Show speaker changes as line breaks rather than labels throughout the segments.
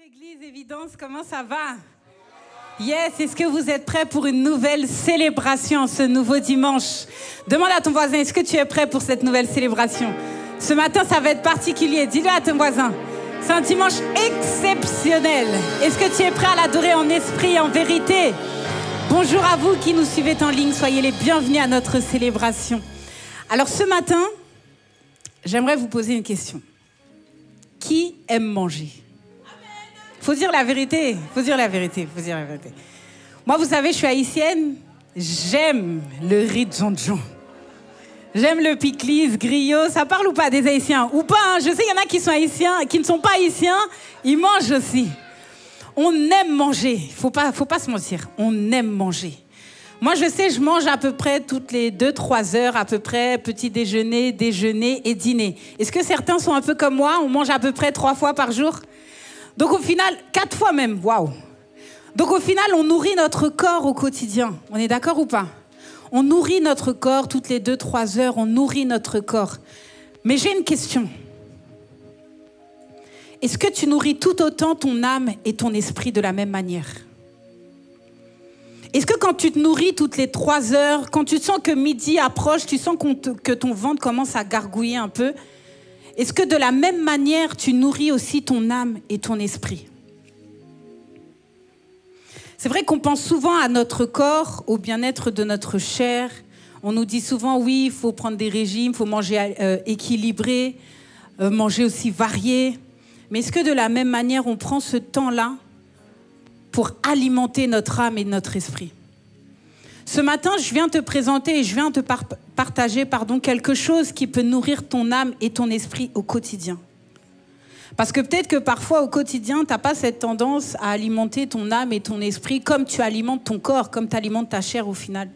Église Évidence, comment ça va? Yes, est-ce que vous êtes prêts pour une nouvelle célébration ce nouveau dimanche? Demande à ton voisin, est-ce que tu es prêt pour cette nouvelle célébration? Ce matin, ça va être particulier. Dis-le à ton voisin. C'est un dimanche exceptionnel. Est-ce que tu es prêt à l'adorer en esprit et en vérité? Bonjour à vous qui nous suivez en ligne. Soyez les bienvenus à notre célébration. Alors ce matin, j'aimerais vous poser une question. Qui aime manger? Faut dire la vérité, faut dire la vérité. Moi, vous savez, je suis haïtienne, j'aime le riz de jonjon. J'aime le piclis, griot, ça parle ou pas des Haïtiens? Ou pas, hein? Je sais qu'il y en a qui sont haïtiens, qui ne sont pas haïtiens, ils mangent aussi. On aime manger, faut pas se mentir, on aime manger. Moi, je sais, je mange à peu près toutes les 2-3 heures, à peu près, petit déjeuner, déjeuner et dîner. Est-ce que certains sont un peu comme moi? On mange à peu près 3 fois par jour? Donc au final, 4 fois même, waouh. Donc au final, on nourrit notre corps au quotidien. On est d'accord ou pas? On nourrit notre corps toutes les 2-3 heures, on nourrit notre corps. Mais j'ai une question. Est-ce que tu nourris tout autant ton âme et ton esprit de la même manière? Est-ce que quand tu te nourris toutes les 3 heures, quand tu sens que midi approche, tu sens que ton ventre commence à gargouiller un peu, est-ce que de la même manière, tu nourris aussi ton âme et ton esprit? C'est vrai qu'on pense souvent à notre corps, au bien-être de notre chair. On nous dit souvent, oui, il faut prendre des régimes, il faut manger équilibré, manger aussi varié. Mais est-ce que de la même manière, on prend ce temps-là pour alimenter notre âme et notre esprit? Ce matin, je viens te présenter et je viens te partager quelque chose qui peut nourrir ton âme et ton esprit au quotidien. Parce que peut-être que parfois, au quotidien, tu n'as pas cette tendance à alimenter ton âme et ton esprit comme tu alimentes ton corps, comme tu alimentes ta chair au final.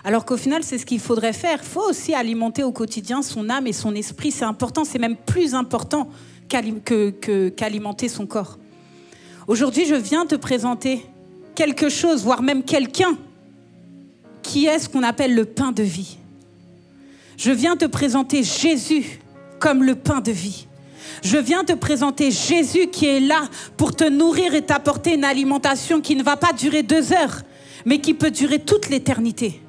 Alors qu'au final, c'est ce qu'il faudrait faire. Il faut aussi alimenter au quotidien son âme et son esprit. C'est important, c'est même plus important qu'alimenter son corps. Aujourd'hui, je viens te présenter quelque chose, voire même quelqu'un, qui est ce qu'on appelle le pain de vie. Je viens te présenter Jésus comme le pain de vie. Je viens te présenter Jésus qui est là pour te nourrir et t'apporter une alimentation qui ne va pas durer 2 heures, mais qui peut durer toute l'éternité.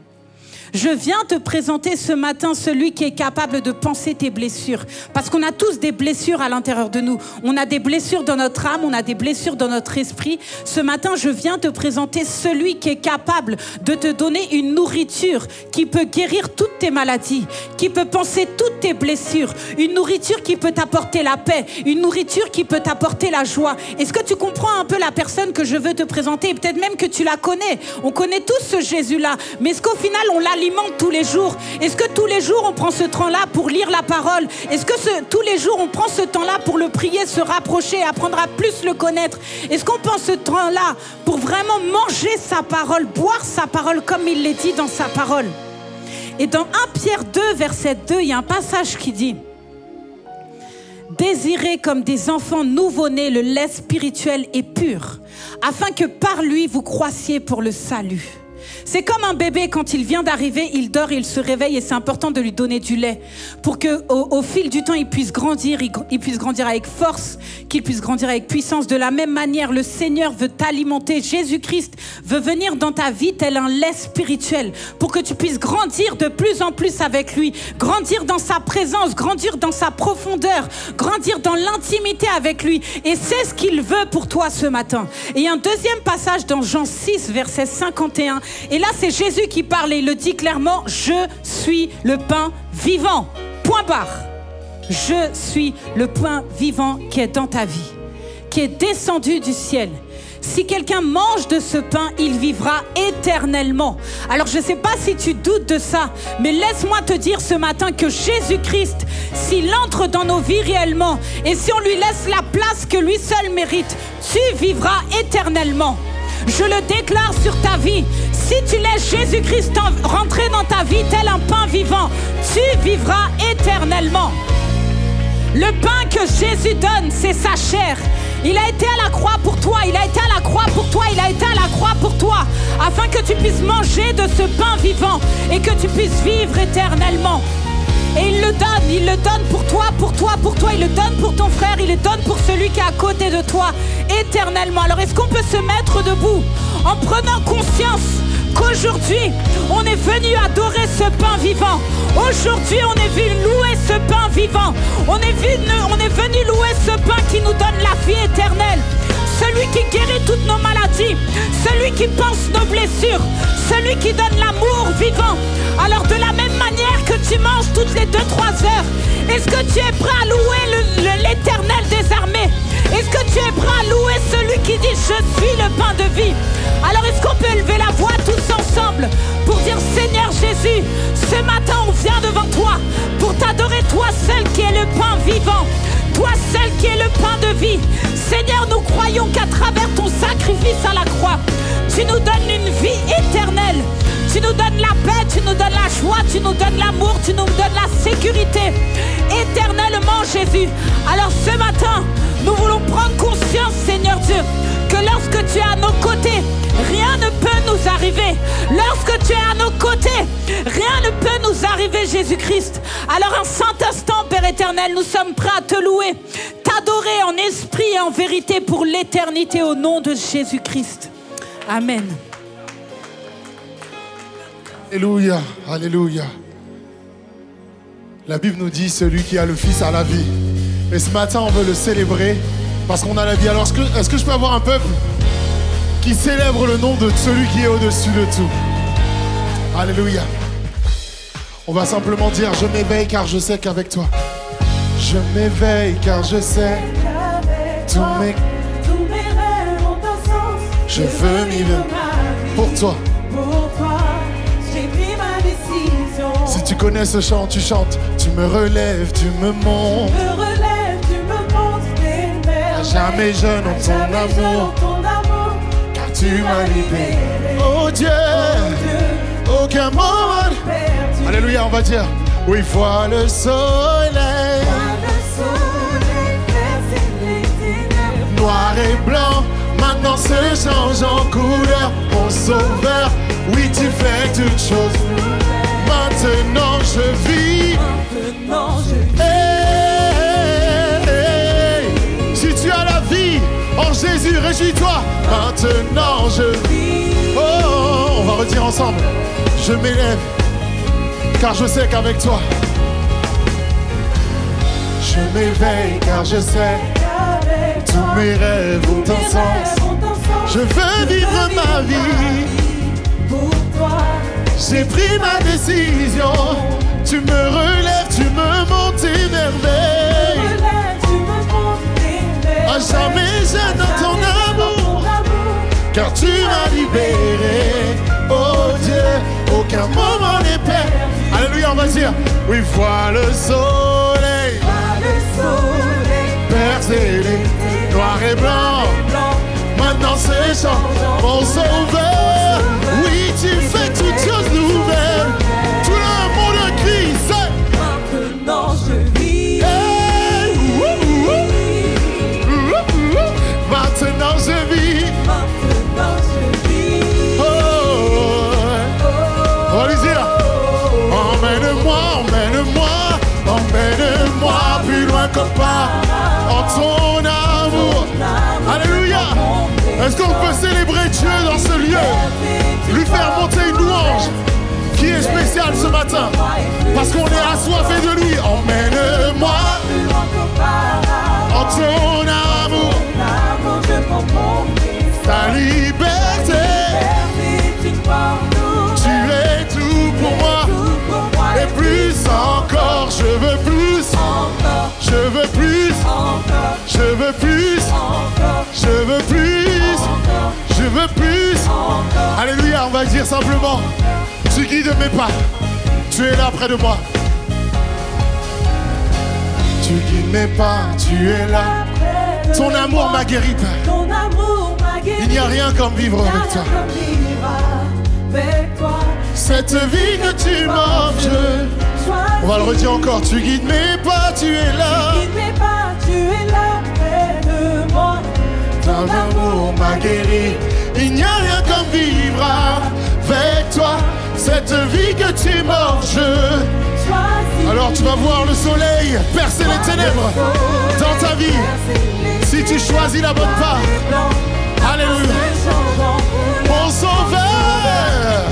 Je viens te présenter ce matin celui qui est capable de panser tes blessures. Parce qu'on a tous des blessures à l'intérieur de nous. On a des blessures dans notre âme, on a des blessures dans notre esprit. Ce matin, je viens te présenter celui qui est capable de te donner une nourriture qui peut guérir toutes tes maladies, qui peut panser toutes tes blessures. Une nourriture qui peut t'apporter la paix, une nourriture qui peut t'apporter la joie. Est-ce que tu comprends un peu la personne que je veux te présenter? Peut-être même que tu la connais. On connaît tous ce Jésus-là. Mais est-ce qu'au final, on l'alimente tous les jours? Est-ce que tous les jours on prend ce temps-là pour lire la parole? Est-ce que tous les jours on prend ce temps-là pour le prier, se rapprocher, apprendre à plus le connaître? Est-ce qu'on prend ce temps-là pour vraiment manger sa parole, boire sa parole comme il l'est dit dans sa parole? Et dans 1 Pierre 2, verset 2, il y a un passage qui dit: désirez comme des enfants nouveau-nés le lait spirituel et pur, afin que par lui vous croissiez pour le salut. C'est comme un bébé, quand il vient d'arriver, il dort, il se réveille et c'est important de lui donner du lait pour qu'au fil du temps, il puisse grandir avec force, qu'il puisse grandir avec puissance. De la même manière, le Seigneur veut t'alimenter. Jésus-Christ veut venir dans ta vie tel un lait spirituel pour que tu puisses grandir de plus en plus avec lui, grandir dans sa présence, grandir dans sa profondeur, grandir dans l'intimité avec lui. Et c'est ce qu'il veut pour toi ce matin. Et il y a un deuxième passage dans Jean 6, verset 51. Et là, c'est Jésus qui parle et il le dit clairement: je suis le pain vivant. Point barre. Je suis le pain vivant qui est dans ta vie, qui est descendu du ciel. Si quelqu'un mange de ce pain, il vivra éternellement. Alors, je ne sais pas si tu doutes de ça, mais laisse-moi te dire ce matin que Jésus-Christ, s'il entre dans nos vies réellement, et si on lui laisse la place que lui seul mérite, tu vivras éternellement. Je le déclare sur ta vie. Si tu laisses Jésus-Christ rentrer dans ta vie tel un pain vivant, tu vivras éternellement. Le pain que Jésus donne, c'est sa chair. Il a été à la croix pour toi, il a été à la croix pour toi, il a été à la croix pour toi, afin que tu puisses manger de ce pain vivant et que tu puisses vivre éternellement. Et il le donne pour toi, pour toi, pour toi. Il le donne pour ton frère, il le donne pour celui qui est à côté de toi, éternellement. Alors est-ce qu'on peut se mettre debout en prenant conscience qu'aujourd'hui, on est venu adorer ce pain vivant. Aujourd'hui, on est venu louer ce pain vivant. On est venu louer ce pain qui nous donne la vie éternelle. Celui qui guérit toutes nos maladies, celui qui pense nos blessures, celui qui donne l'amour vivant. Alors de la même manière que tu manges toutes les 2-3 heures, est-ce que tu es prêt à louer l'Éternel des armées? Est-ce que tu es prêt à louer celui qui dit je suis le pain de vie? Alors est-ce qu'on peut élever la voix tous ensemble pour dire Seigneur Jésus, ce matin on vient devant toi pour t'adorer, toi seul qui es le pain vivant, toi seul qui es le pain de vie. Seigneur, nous croyons qu'à travers ton sacrifice à la croix, tu nous donnes une vie éternelle. Tu nous donnes la paix, tu nous donnes la joie, tu nous donnes l'amour, tu nous donnes la sécurité. Éternellement, Jésus. Alors ce matin, nous voulons prendre conscience, Seigneur Dieu, que lorsque tu es à nos côtés, rien ne peut nous arriver. Lorsque tu es à nos côtés, rien ne peut nous arriver, Jésus-Christ. Alors un saint instant, Père éternel, nous sommes prêts à te louer, t'adorer en esprit et en vérité pour l'éternité au nom de Jésus-Christ. Amen.
Alléluia, alléluia. La Bible nous dit celui qui a le Fils a la vie. Et ce matin, on veut le célébrer parce qu'on a la vie. Alors, est-ce que je peux avoir un peuple qui célèbre le nom de celui qui est au-dessus de tout? Alléluia. On va simplement dire, je m'éveille car je sais qu'avec toi. Je m'éveille car je sais tous mes
rêves ont un sens.
Je veux vivre pour toi.
Pour toi, j'ai pris ma décision.
Si tu connais ce chant, tu chantes. Tu me relèves, tu me montes.
Tu me relèves, tu me montres tes merveilles.
À jamais jeune en ton amour, car tu m'as libéré. Oh Dieu, aucun moment. Alléluia, on va dire. Oui, vois le soleil. Noir et blanc, maintenant se change en couleur. Mon sauveur, oui, tu fais toutes choses. Maintenant je vis.
Maintenant je vis.
Hey, hey, hey. Si tu as la vie en Jésus, réjouis-toi. Maintenant je vis. Oh, on va redire ensemble. Je m'élève, car je sais qu'avec toi. Je m'éveille, car je sais. Tous mes rêves ont un sens. Je veux vivre ma vie.
Pour toi,
j'ai pris ma décision. Tu me relèves, tu me montes tes merveilles.
tu me montres tes merveilles.
À jamais jeune dans ton amour, car tu m'as libéré. Oh Dieu, aucun moment n'est perdu. Alléluia, on va dire. Oui, vois le soleil. Percer les noirs et blancs. Maintenant c'est change, mon sauveur. Oui, tu fais toutes choses nouvelles. Tout le monde crie, c'est
maintenant je vis.
hey, maintenant je vis.
Maintenant je vis.
Oh, on va lui dire. Emmène-moi, emmène-moi, emmène-moi plus loin que pas. En ton amour. Alléluia. Est-ce qu'on peut célébrer Dieu dans ce lieu? Lui faire monter une louange qui est spéciale ce matin. Parce qu'on est assoiffé de lui. Emmène-moi en ton amour. Ta liberté. Tu es tout pour moi. Et plus encore, je veux plus. Je veux plus. Je veux plus. Je veux plus. Je veux plus. Alléluia, on va dire simplement. Tu guides mes pas. Tu es là près de moi. Tu guides mes pas. Tu es là. Ton amour m'a guéri, Père. Il n'y a rien comme vivre avec toi. Cette vie que tu m'offres, on va le redire encore. Tu guides mes pas, tu es là. Ton amour m'a guéri. Il n'y a rien comme vivre avec toi. Cette vie que tu m'offres, Alors tu vas voir le soleil percer les ténèbres dans ta vie. Si tu choisis la bonne part. Alléluia. Mon sauveur.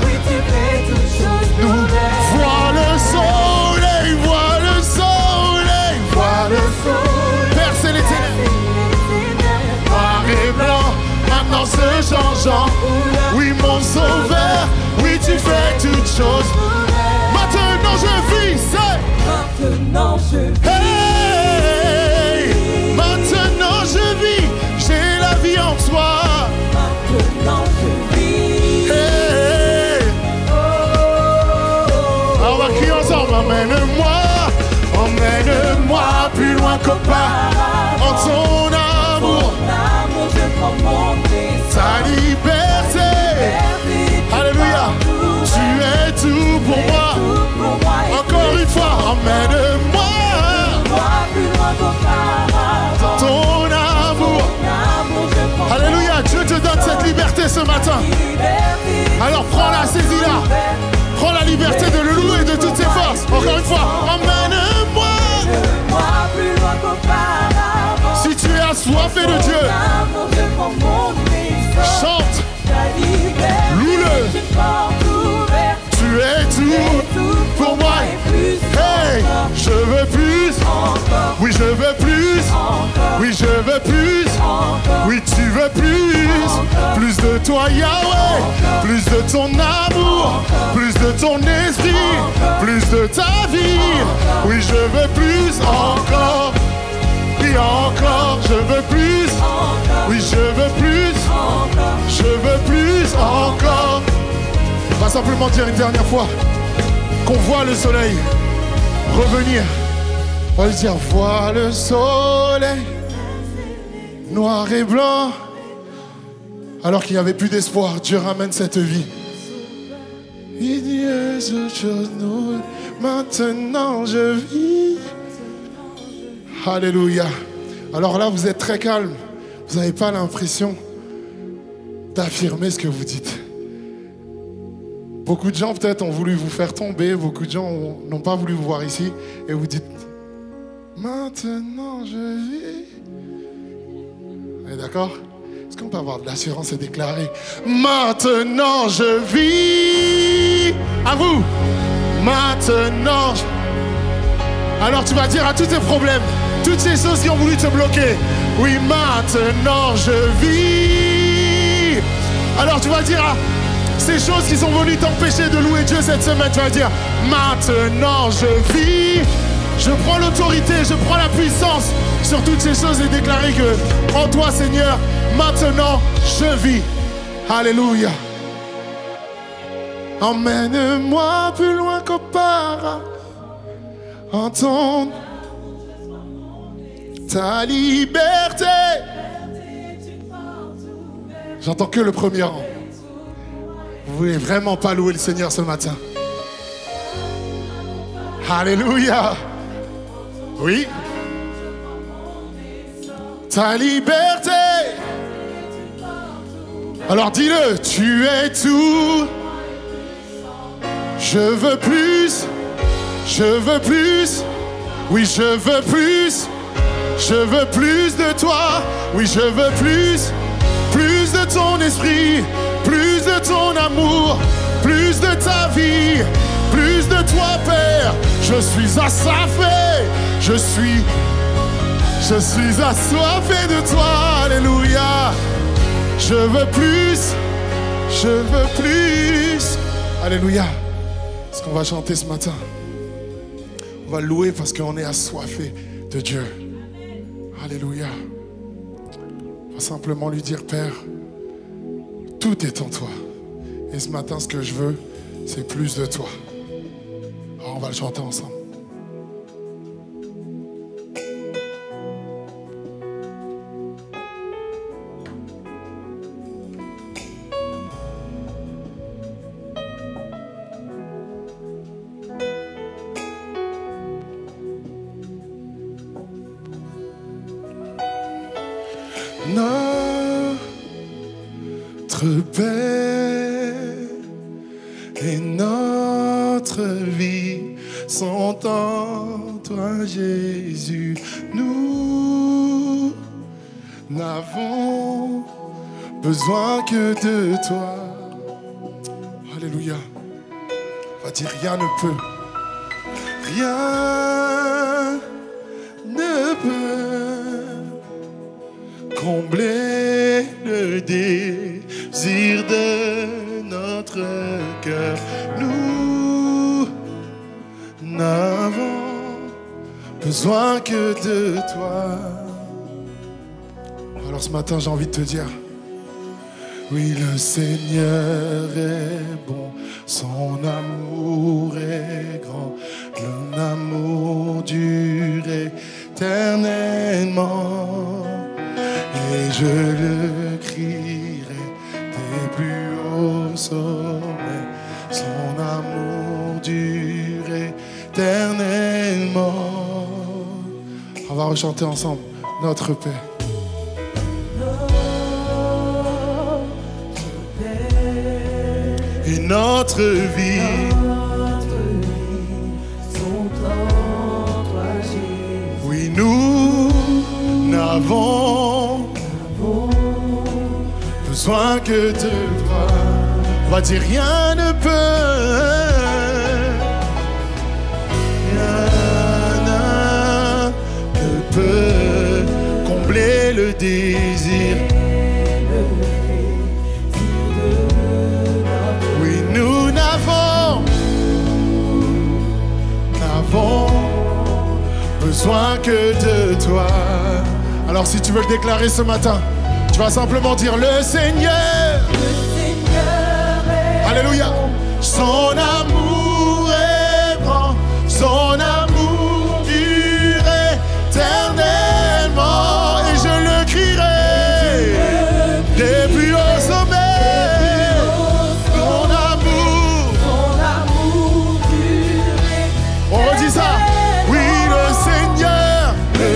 Nous vois le soleil, vois le soleil, vois le soleil percer les ténèbres. Noir et blanc, maintenant se changeant. Oui, mon sauveur, oui, tu fais toutes choses. Maintenant je vis, c'est.
Maintenant je vis.
Hey, maintenant je vis, j'ai la vie en toi.
Maintenant je vis.
Hey. Alors on va crier ensemble. Emmène-moi plus loin qu'auparavant. En ton amour,
je prends mon destin.
ta liberté. Alléluia. Tu es tout pour moi. Encore une fois, emmène-moi.
Plus loin qu'auparavant.
Ton amour. Alléluia. Dieu te donne cette liberté ce matin. Alors prends-la, saisis-la. Prends la liberté de le louer de toutes ses forces. Encore une fois, emmène-moi.
Plus loin qu'auparavant.
Si tu es assoiffé de Dieu, chante, loue-le. Tu es tout pour moi. Hey, je veux plus. Oui, je veux plus. Oui, je veux plus. Oui, tu veux plus. Plus de toi, Yahweh. Plus de ton amour. Plus de ton esprit. Plus de ta vie. Oui, je veux plus encore. Oui, encore, je veux plus. Oui, je veux plus. Je veux plus encore. On va simplement dire une dernière fois qu'on voit le soleil revenir. On va lui dire, vois le soleil noir et blanc. Alors qu'il n'y avait plus d'espoir, Dieu ramène cette vie. Il dit autre chose, nous, maintenant je vis. Alléluia. Alors là, vous êtes très calme. Vous n'avez pas l'impression d'affirmer ce que vous dites. Beaucoup de gens peut-être ont voulu vous faire tomber. Beaucoup de gens n'ont pas voulu vous voir ici. Et vous dites, maintenant je vis. Vous êtes d'accord? Est-ce qu'on peut avoir de l'assurance et déclarer, maintenant je vis? À vous. Maintenant. Alors tu vas dire à tous tes problèmes, toutes ces choses qui ont voulu te bloquer, oui, maintenant je vis. Alors tu vas dire à ces choses qui sont venues t'empêcher de louer Dieu cette semaine, tu vas dire, maintenant je vis. Je prends l'autorité, je prends la puissance sur toutes ces choses et déclarer que en toi, Seigneur, maintenant je vis. Alléluia. Emmène-moi plus loin qu'auparavant. Entendre ta liberté. J'entends que le premier rang. Vous voulez vraiment pas louer le Seigneur ce matin? Alléluia. Oui. Ta liberté. Alors dis-le, tu es tout. Je veux plus. Je veux plus. Oui, je veux plus. Je veux plus de toi. Oui, je veux plus. Plus de ton esprit. Plus de ton amour. Plus de ta vie. Plus de toi, Père. Je suis assoiffé. Je suis assoiffé de toi. Alléluia. Je veux plus. Je veux plus. Alléluia. Est-ce qu'on va chanter ce matin? On va louer parce qu'on est assoiffé de Dieu. Alléluia. On va simplement lui dire, Père, tout est en toi. Et ce matin, ce que je veux, c'est plus de toi. Alors, on va le chanter ensemble. Notre paix et notre vie sont en toi, Jésus. Nous n'avons besoin que de toi. Alléluia. On va dire rien ne peut. Rien ne peut combler le désir de notre cœur. Nous n'avons besoin que de toi. Alors ce matin, j'ai envie de te dire, oui, le Seigneur est bon, son amour est grand, son amour dure éternellement. Et je le crierai des plus hauts sommets, son amour dure éternellement. On va rechanter ensemble notre paix. Et notre vie sont en toi, Jésus. Oui, nous n'avons besoin que de toi. On va dire rien ne peut, rien ne peut combler le désir. Besoin que de toi. Alors si tu veux le déclarer ce matin, tu vas simplement dire le Seigneur est alléluia. Son amour est grand, son amour dure éternellement. Et je le crierai des plus hauts sommets. Son amour dure. On redit ça.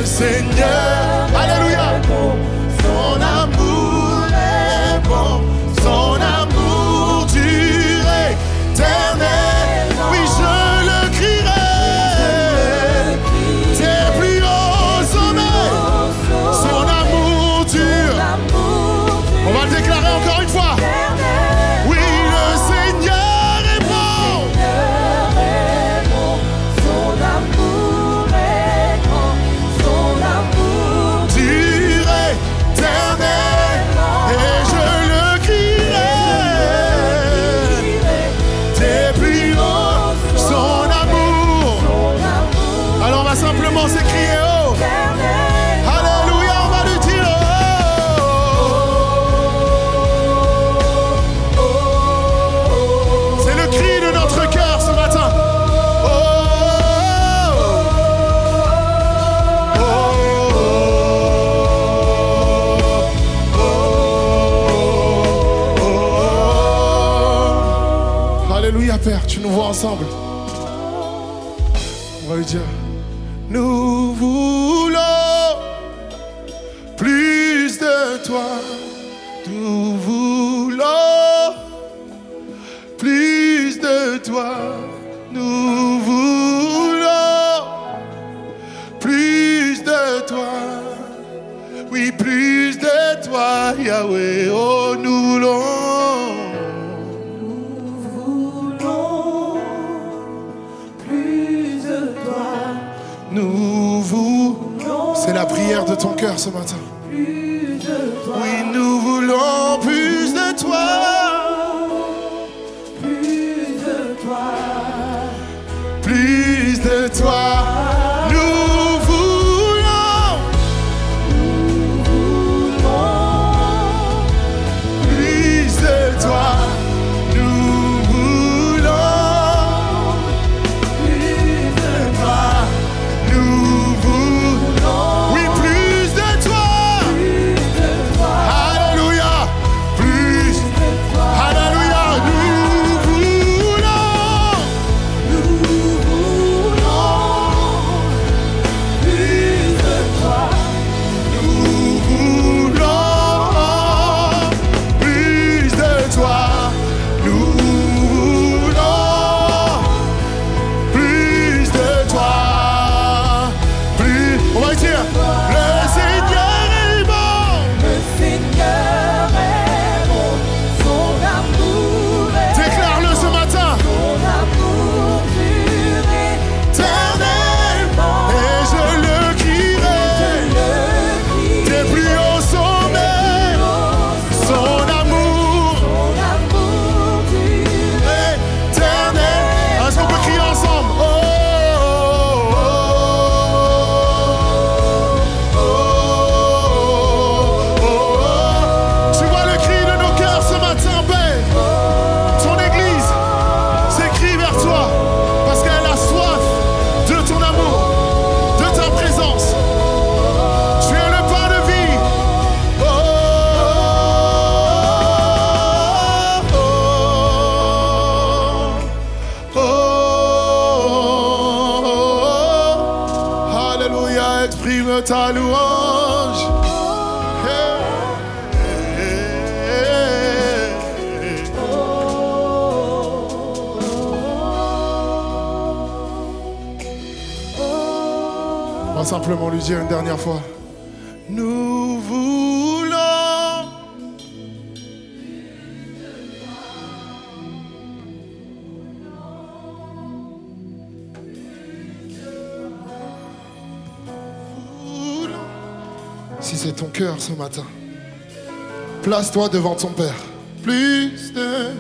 Seigneur, alléluia, son amour est bon, son amour dure éternel. Oui, je le crierai des plus hauts sommets, son amour dure. On va le déclarer encore une fois. Oui, le Seigneur est bon, son amour est grand. Simplement s'écrier oh alléluia, on va le dire oh. C'est le cri de notre cœur ce matin. Oh, oh, oh, oh. Alléluia Père, tu nous vois ensemble. On va lui dire. Nous voulons plus de toi. Nous voulons plus de toi. Nous voulons plus de toi. Oui, plus de toi, Yahweh. Oh, nous voulons. Nous voulons. C'est la prière de ton cœur ce matin. Plus de toi. Oui, nous voulons plus de toi. Plus de toi. Plus de toi. Nous voulons. Nous voulons. Plus de toi. Nous voulons. Plus de toi. Oui, plus de toi. Alléluia. Plus. Alléluia. Nous voulons. sublime ta louange. On va simplement lui dire une dernière fois. Nous voulons. Si c'est ton cœur ce matin, place-toi devant ton Père. Plus de...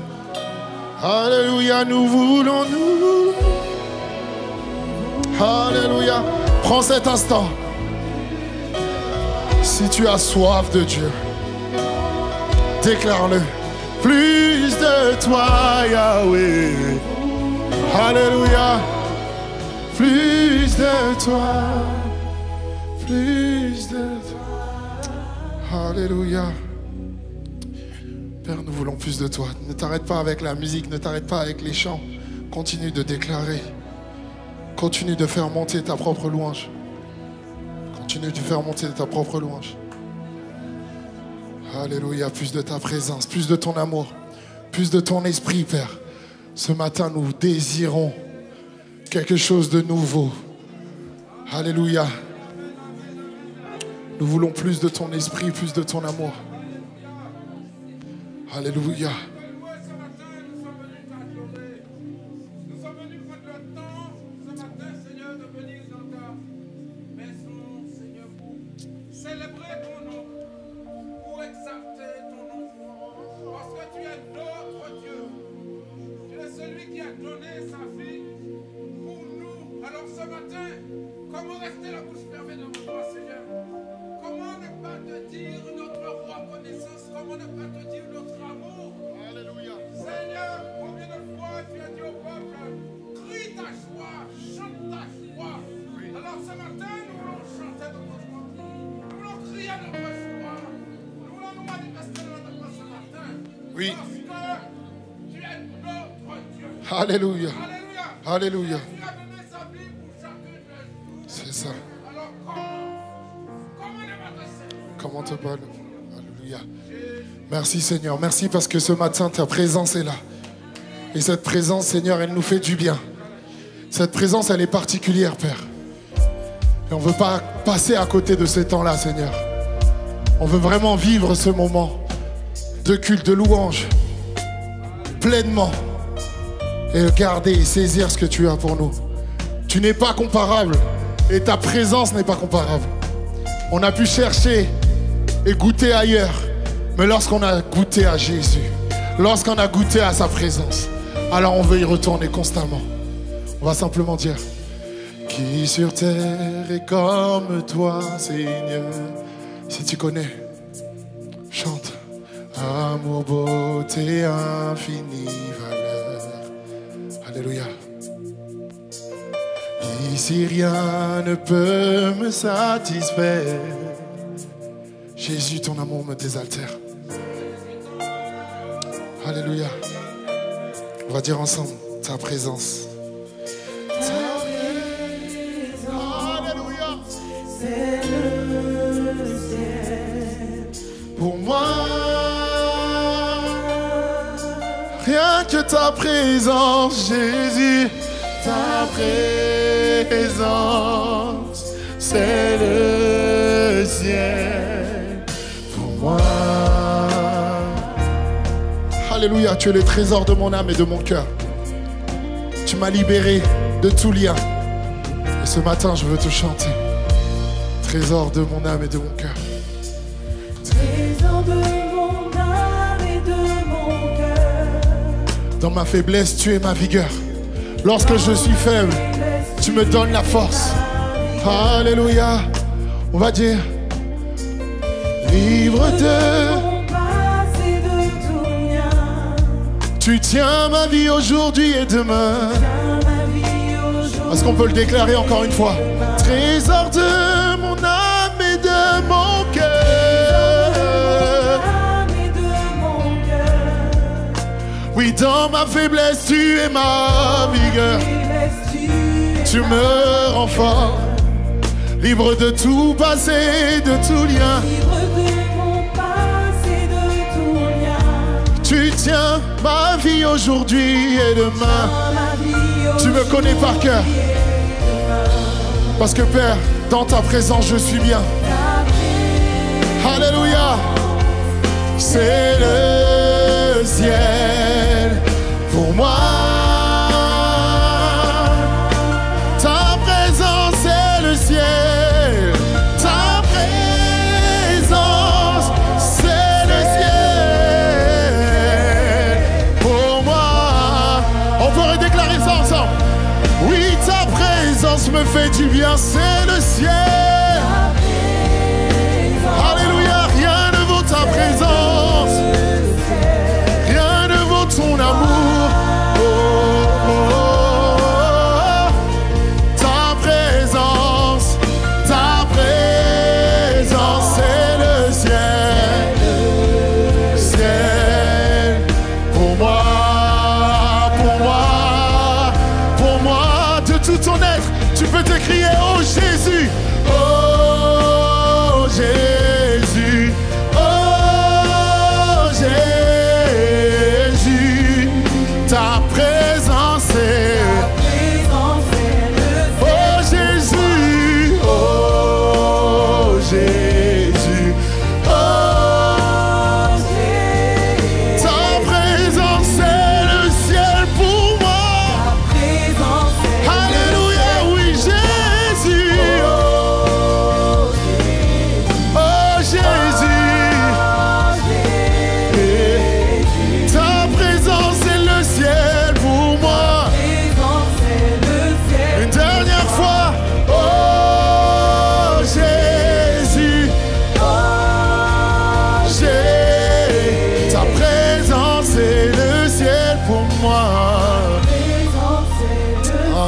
Alléluia, nous voulons, nous voulons. Alléluia. Prends cet instant. Si tu as soif de Dieu, déclare-le. Plus de toi, Yahweh. Alléluia. Plus de toi. Plus de toi. Alléluia. Père, nous voulons plus de toi. Ne t'arrête pas avec la musique, ne t'arrête pas avec les chants. Continue de déclarer. Continue de faire monter ta propre louange. Continue de faire monter ta propre louange. Alléluia, plus de ta présence, plus de ton amour, plus de ton esprit, Père. Ce matin, nous désirons quelque chose de nouveau. Alléluia. Nous voulons plus de ton esprit, plus de ton amour. Alléluia.
Comment rester la bouche fermée devant toi, Seigneur? Comment ne pas te dire notre reconnaissance? Comment ne pas te dire notre amour? Alléluia. Seigneur, combien de fois tu as dit au peuple, crie ta joie, chante ta joie. Oui. Alors ce matin, nous voulons chanter notre joie. Nous voulons crier notre joie. Nous voulons nous manifester notre joie ce matin.
Oui.
Parce que tu es notre Dieu.
Alléluia.
Alléluia.
Alléluia.
Tu as donné sa vie pour chacun de nous.
C'est ça.
Alors comment ne pas te servir?
Comment te parler? Alléluia. Merci Seigneur. Merci parce que ce matin, ta présence est là. Et cette présence, Seigneur, elle nous fait du bien. Cette présence, elle est particulière, Père. Et on ne veut pas passer à côté de ce temps-là, Seigneur. On veut vraiment vivre ce moment de culte, de louange, pleinement. Et garder et saisir ce que tu as pour nous. Tu n'es pas comparable. Et ta présence n'est pas comparable. On a pu chercher et goûter ailleurs. Mais lorsqu'on a goûté à Jésus, lorsqu'on a goûté à sa présence, alors on veut y retourner constamment. On va simplement dire: qui sur terre est comme toi, Seigneur? Si tu connais, chante. Amour, beauté, infinie valeur. Alléluia. Ici rien ne peut me satisfaire. Jésus, ton amour me désaltère. Alléluia. On va dire ensemble ta présence. Alléluia.
C'est le ciel.
Pour moi, rien que ta présence, Jésus. Ta présence, c'est le ciel pour moi. Alléluia, tu es le trésor de mon âme et de mon cœur. Tu m'as libéré de tout lien. Et ce matin, je veux te chanter. Trésor de mon âme et de mon cœur.
Trésor de mon âme et de mon cœur.
Dans ma faiblesse, tu es ma vigueur. Lorsque je suis faible, tu me donnes la force. Alléluia. On va dire: livre de
Mon passé de tout mien.
tu tiens ma vie aujourd'hui et demain.
Tiens ma vie aujourd'hui.
Est-ce qu'on peut le déclarer encore une fois? Trésor de mon âme et de mon cœur.
Âme et de mon cœur.
Oui, dans ma faiblesse, tu es ma vigueur. Tu me rends fort. libre de tout passé, de tout lien.
Libre de mon passé, de tout lien.
Tu tiens ma vie aujourd'hui et demain.
Ma vie
Tu me connais par cœur.
aujourd'hui et demain.
Parce que Père, dans ta présence, je suis bien.
Ta
Alléluia. C'est le ciel pour moi. Ta présence, c'est le ciel. Ta présence, c'est le ciel pour moi. On peut redéclarer ça ensemble. Oui, ta présence me fait du bien, c'est le ciel. Alléluia, rien ne vaut ta présence. Rien ne vaut ton amour. Oh, oh, oh. Ta présence, c'est le ciel. Ciel pour moi, pour moi, pour moi. De tout ton être, tu peux te crier, oh Jésus, oh Jésus, oh Jésus, ta présence est, oh Jésus, oh Jésus, oh ta présence est le ciel pour moi. Alléluia, oui Jésus, oh Jésus, ta présence est le ciel pour moi. Une dernière fois, oh Jésus, ta présence est le ciel pour moi.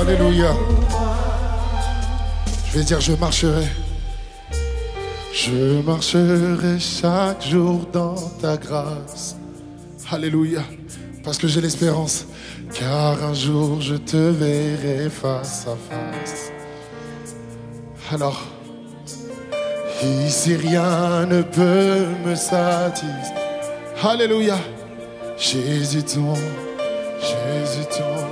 Alléluia. Je vais dire, je marcherai. Je marcherai chaque jour dans ta grâce. Alléluia. Parce que j'ai l'espérance. Car un jour je te verrai face à face. Alors, ici rien ne peut me satisfaire. Alléluia. Jésus ton, Jésus ton.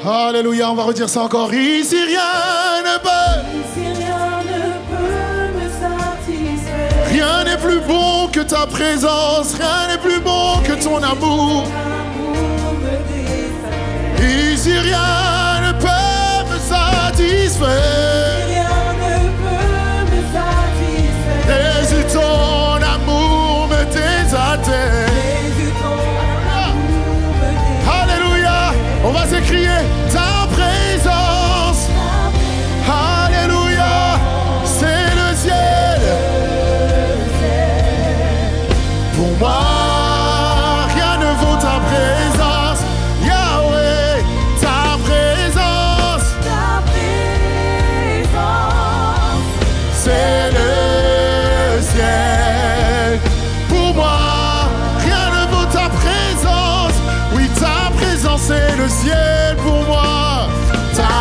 Alléluia, on va redire ça encore. Ici rien ne peut.
Si rien ne peut me satisfaire,
Rien n'est plus bon que ta présence. Rien n'est plus bon que ton amour.
l'amour me désespère.
Ici rien ne peut me satisfaire.
Rien ne peut me satisfaire.
Jésus, ton amour me désaltère.
Jésus, ton amour me désespère.
Alléluia, on va s'écrier ta présence. Alléluia, c'est le ciel. Pour moi, rien ne vaut ta présence. Yahweh, ta présence.
Ta présence,
C'est le ciel. Pour moi, rien ne vaut ta présence. Oui, ta présence c'est le ciel pour moi. Ta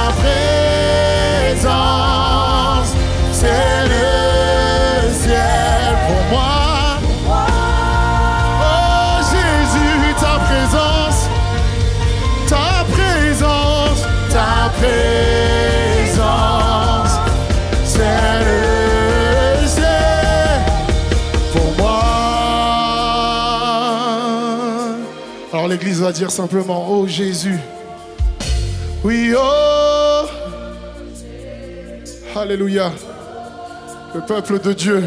présence, c'est le ciel pour moi. Oh Jésus, ta présence, ta présence, ta présence, c'est le ciel pour moi. Alors l'église va dire simplement, oh Jésus. Oui, oh. Alléluia. Le peuple de Dieu,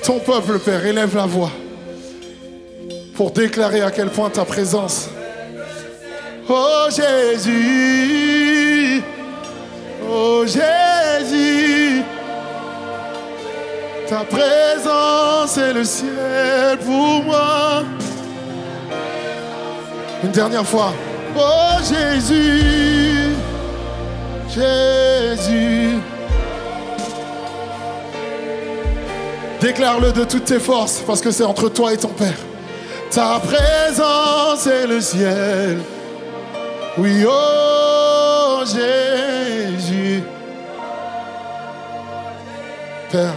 ton peuple, Père, élève la voix pour déclarer à quel point ta présence. Oh Jésus, oh Jésus, ta présence est le ciel pour moi. Une dernière fois. Oh Jésus, Jésus. Déclare-le de toutes tes forces, parce que c'est entre toi et ton Père. Ta présence est le ciel. Oui, oh Oh Jésus. Père,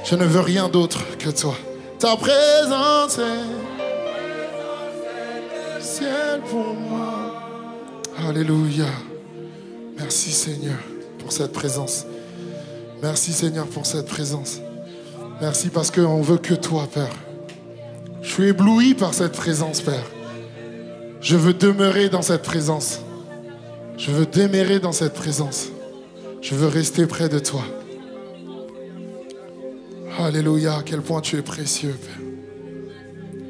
je ne veux rien d'autre que toi. Ta présence est le ciel pour moi. Alléluia. Merci Seigneur pour cette présence. Merci Seigneur pour cette présence. Merci parce qu'on veut que toi, Père. Je suis ébloui par cette présence, Père. Je veux demeurer dans cette présence. Je veux demeurer dans cette présence. Je veux rester près de toi. Alléluia, à quel point tu es précieux, Père.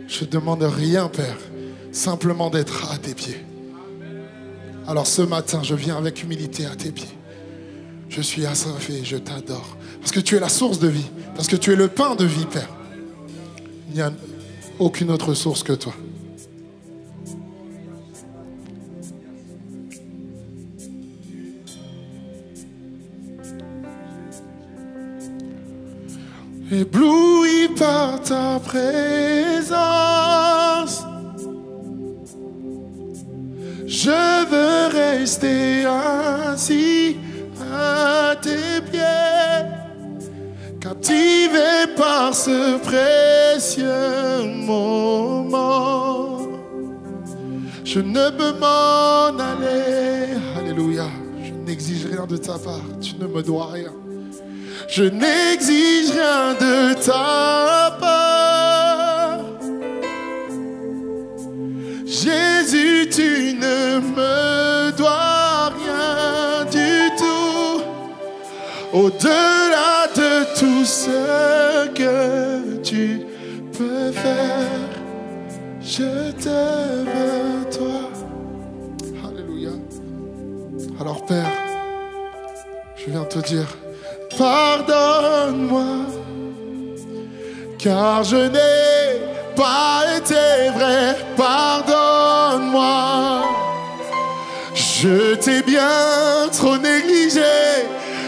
Je ne demande rien, Père, simplement d'être à tes pieds. Alors ce matin, je viens avec humilité à tes pieds. Je suis assoiffé, je t'adore. Parce que tu es la source de vie. Parce que tu es le pain de vie, Père. Il n'y a aucune autre source que toi. Ébloui par ta présence, je veux rester assis à tes pieds, captivé par ce précieux moment. Je ne peux m'en aller. Alléluia. Je n'exige rien de ta part. Tu ne me dois rien. Je n'exige rien de ta part. Jésus, tu ne me dois rien du tout. Au-delà de tout ce que tu peux faire, je te veux, toi. Alléluia. Alors, Père, je viens te dire, pardonne-moi, car je n'ai pas été vrai. Pardonne-moi, je t'ai bien trop négligé.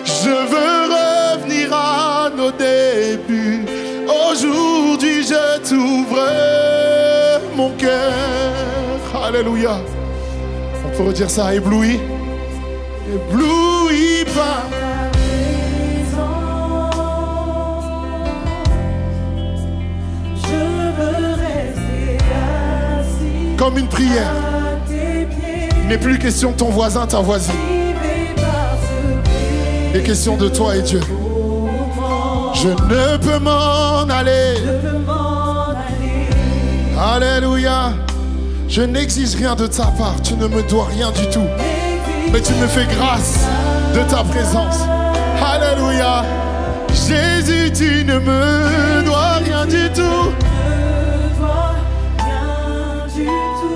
Je veux revenir à nos débuts. Aujourd'hui, je t'ouvre mon cœur. Alléluia. On peut redire ça, ébloui. Ébloui par comme une prière. Il n'est plus question de ton voisin, ta voisine. Il est question de toi et Dieu. Je ne peux m'en aller. Alléluia. Je n'exige rien de ta part. Tu ne me dois rien du tout. Mais tu me fais grâce de ta présence. Alléluia. Jésus, tu ne me dois rien du tout.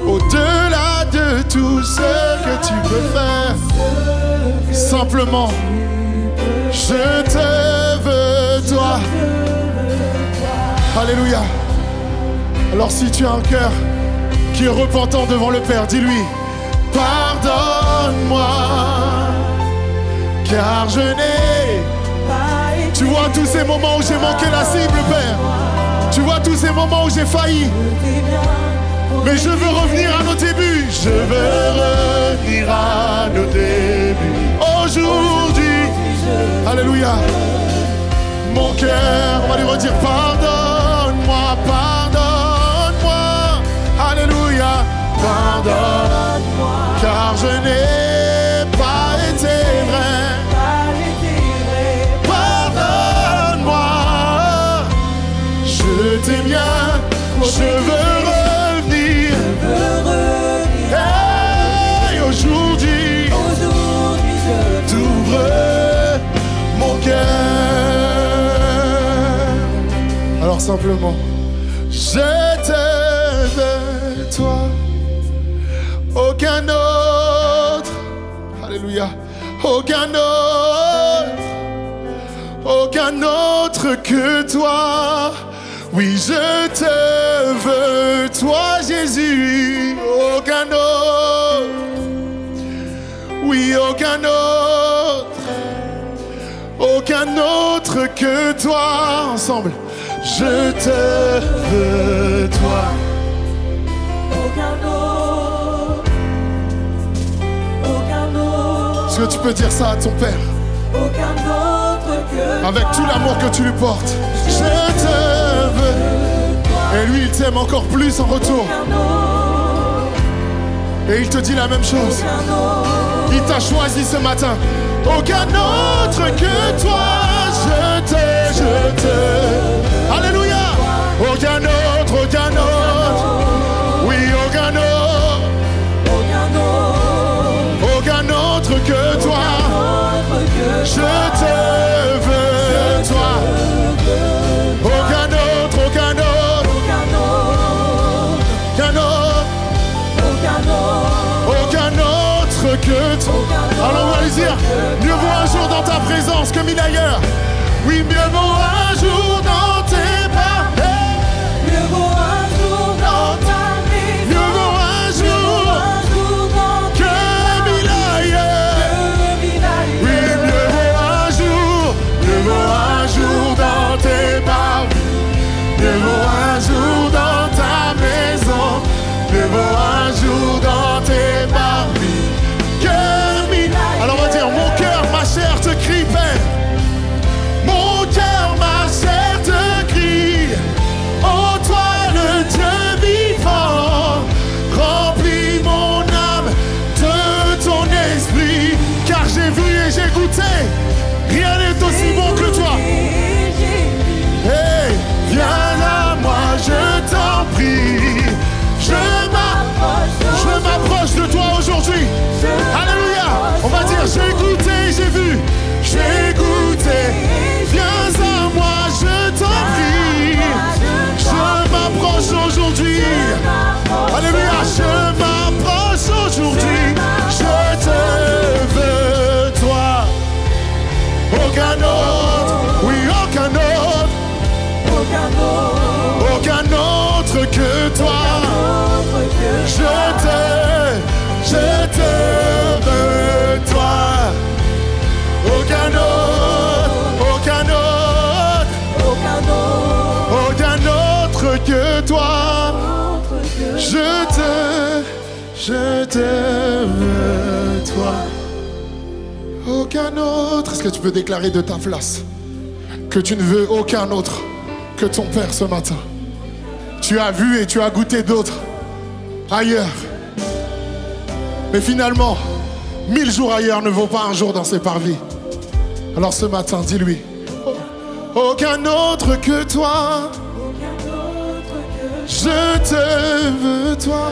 Au-delà de tout ce que tu peux faire, simplement, je te veux, toi. Alléluia. Alors si tu as un cœur qui est repentant devant le Père, dis-lui, pardonne-moi, car je n'ai pas été. Tu vois tous ces moments où j'ai manqué la cible, Père. Tu vois tous ces moments où j'ai failli. Mais je veux revenir à nos débuts. Je veux revenir à nos débuts. Aujourd'hui, alléluia. Mon cœur, on va lui redire pardonne-moi, pardonne-moi. Alléluia. Pardonne-moi, car je n'ai pas été vrai. Pardonne-moi, je t'ai bien, je veux alors simplement, je te veux, toi, aucun autre, alléluia, aucun autre que toi. Oui, je te veux, toi, Jésus, aucun autre, oui, aucun autre que toi. Ensemble. Je te veux, toi. Aucun autre que tu peux dire ça à ton Père?
Aucun autre que
Avec tout l'amour que tu lui portes. Je te veux. Et lui, il t'aime encore plus en retour. Et il te dit la même chose. Il t'a choisi ce matin. Aucun autre que toi. Je te. Alléluia. Aucun autre. Oui, aucun autre. Aucun autre que toi. Je te veux, toi. Aucun autre. Aucun autre que toi. Alors on va lui dire, mieux vaut un jour dans ta présence que mille ailleurs. Oui, mieux vaut un jour dans tes pas.
Mieux vaut un jour dans ta maison.
Mieux vaut un jour que mille ailleurs. Oui, mieux vaut un jour dans tes pas. Mieux vaut un jour dans ta maison. Mieux vaut un jour dans tes parvis que mille. Alors on va dire, mon cœur, ma chair te crie, Père. Mon cœur, ma chair te crie. Oh, toi, le Dieu vivant, remplis mon âme de ton esprit. Car j'ai vu et j'ai goûté, rien n'est aussi bon que toi. Hey, viens à moi, je t'en prie. Je m'approche de toi aujourd'hui. Alléluia. On va dire, j'ai goûté, j'ai vu, j'ai goûté. Viens à moi, je t'en prie. Je m'approche aujourd'hui. Alléluia. Je m'approche aujourd'hui. Je te veux, toi. Aucun autre. Oui, aucun autre. Aucun autre que toi. Je te veux, toi. Aucun autre que toi. Je te veux, toi. Aucun autre. Est-ce que tu peux déclarer de ta place que tu ne veux aucun autre que ton Père ce matin? Tu as vu et tu as goûté d'autres ailleurs. Mais finalement, 1000 jours ailleurs ne vaut pas un jour dans ses parvis. Alors ce matin, dis-lui, aucun autre que toi. Je te veux, toi.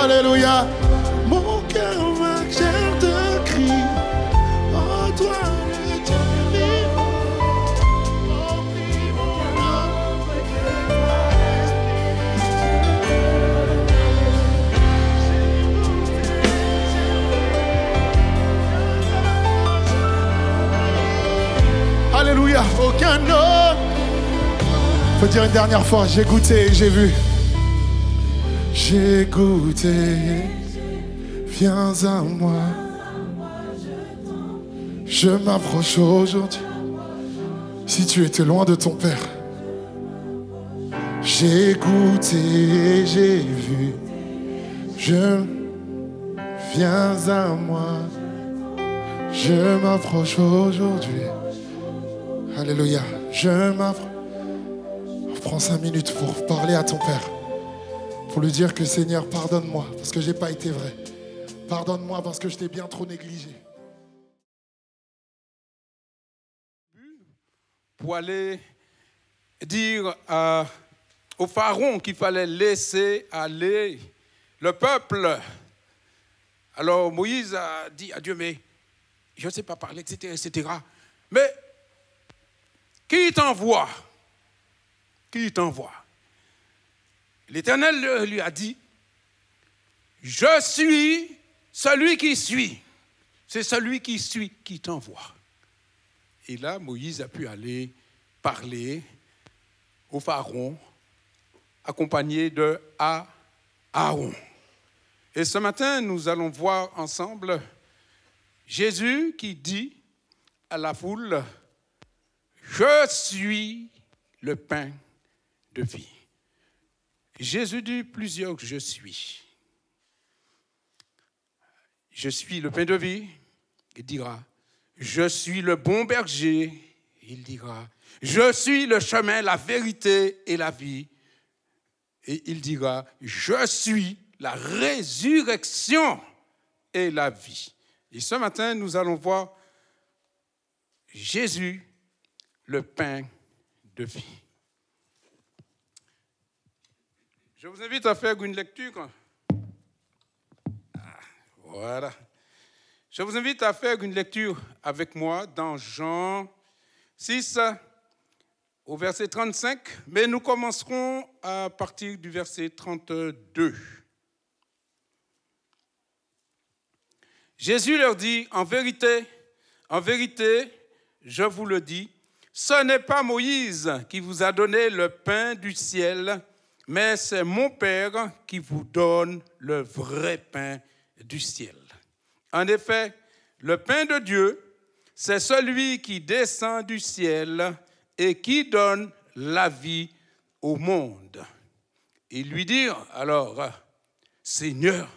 Alléluia. Mon cœur, ma chair te crie. Oh, toi, le Dieu vivant. Remplis mon âme. Alléluia. Aucun autre. Faut dire une dernière fois, j'ai goûté et j'ai vu. J'ai goûté, viens à moi. Je m'approche aujourd'hui. Si tu étais loin de ton Père, j'ai goûté et j'ai vu. Je viens à moi. Je m'approche aujourd'hui. Alléluia. Je m'approche. Prends 5 minutes pour parler à ton Père. Pour lui dire que Seigneur, pardonne-moi parce que je n'ai pas été vrai. Pardonne-moi parce que je t'ai bien trop négligé.
Pour aller dire au pharaon qu'il fallait laisser aller le peuple. Alors Moïse a dit à Dieu, mais je ne sais pas parler, etc. Mais qui t'envoie? Qui t'envoie? L'Éternel lui a dit, je suis celui qui suis. C'est celui qui suit qui t'envoie. Et là, Moïse a pu aller parler au pharaon, accompagné de Aaron. Et ce matin, nous allons voir ensemble Jésus qui dit à la foule, je suis le pain de vie. Jésus dit plusieurs je suis. Je suis le pain de vie, il dira, je suis le bon berger. Il dira, je suis le chemin, la vérité et la vie. Et il dira, je suis la résurrection et la vie. Et ce matin, nous allons voir Jésus, le pain de vie. Je vous invite à faire une lecture. Voilà. Je vous invite à faire une lecture avec moi dans Jean 6, au verset 35, mais nous commencerons à partir du verset 32. Jésus leur dit, en vérité, je vous le dis, ce n'est pas Moïse qui vous a donné le pain du ciel, mais c'est mon Père qui vous donne le vrai pain du ciel. En effet, le pain de Dieu, c'est celui qui descend du ciel et qui donne la vie au monde. Ils lui dirent alors, Seigneur,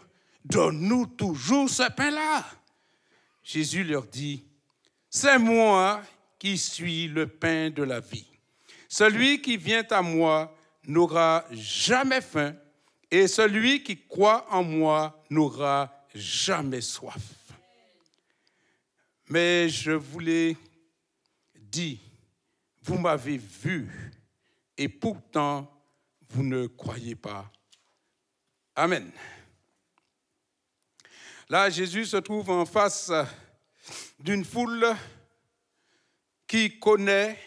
donne-nous toujours ce pain-là. Jésus leur dit, c'est moi qui suis le pain de la vie. Celui qui vient à moi n'aura jamais faim, et celui qui croit en moi n'aura jamais soif. Mais je vous l'ai dit, vous m'avez vu, et pourtant vous ne croyez pas. Amen. Là, Jésus se trouve en face d'une foule qui connaît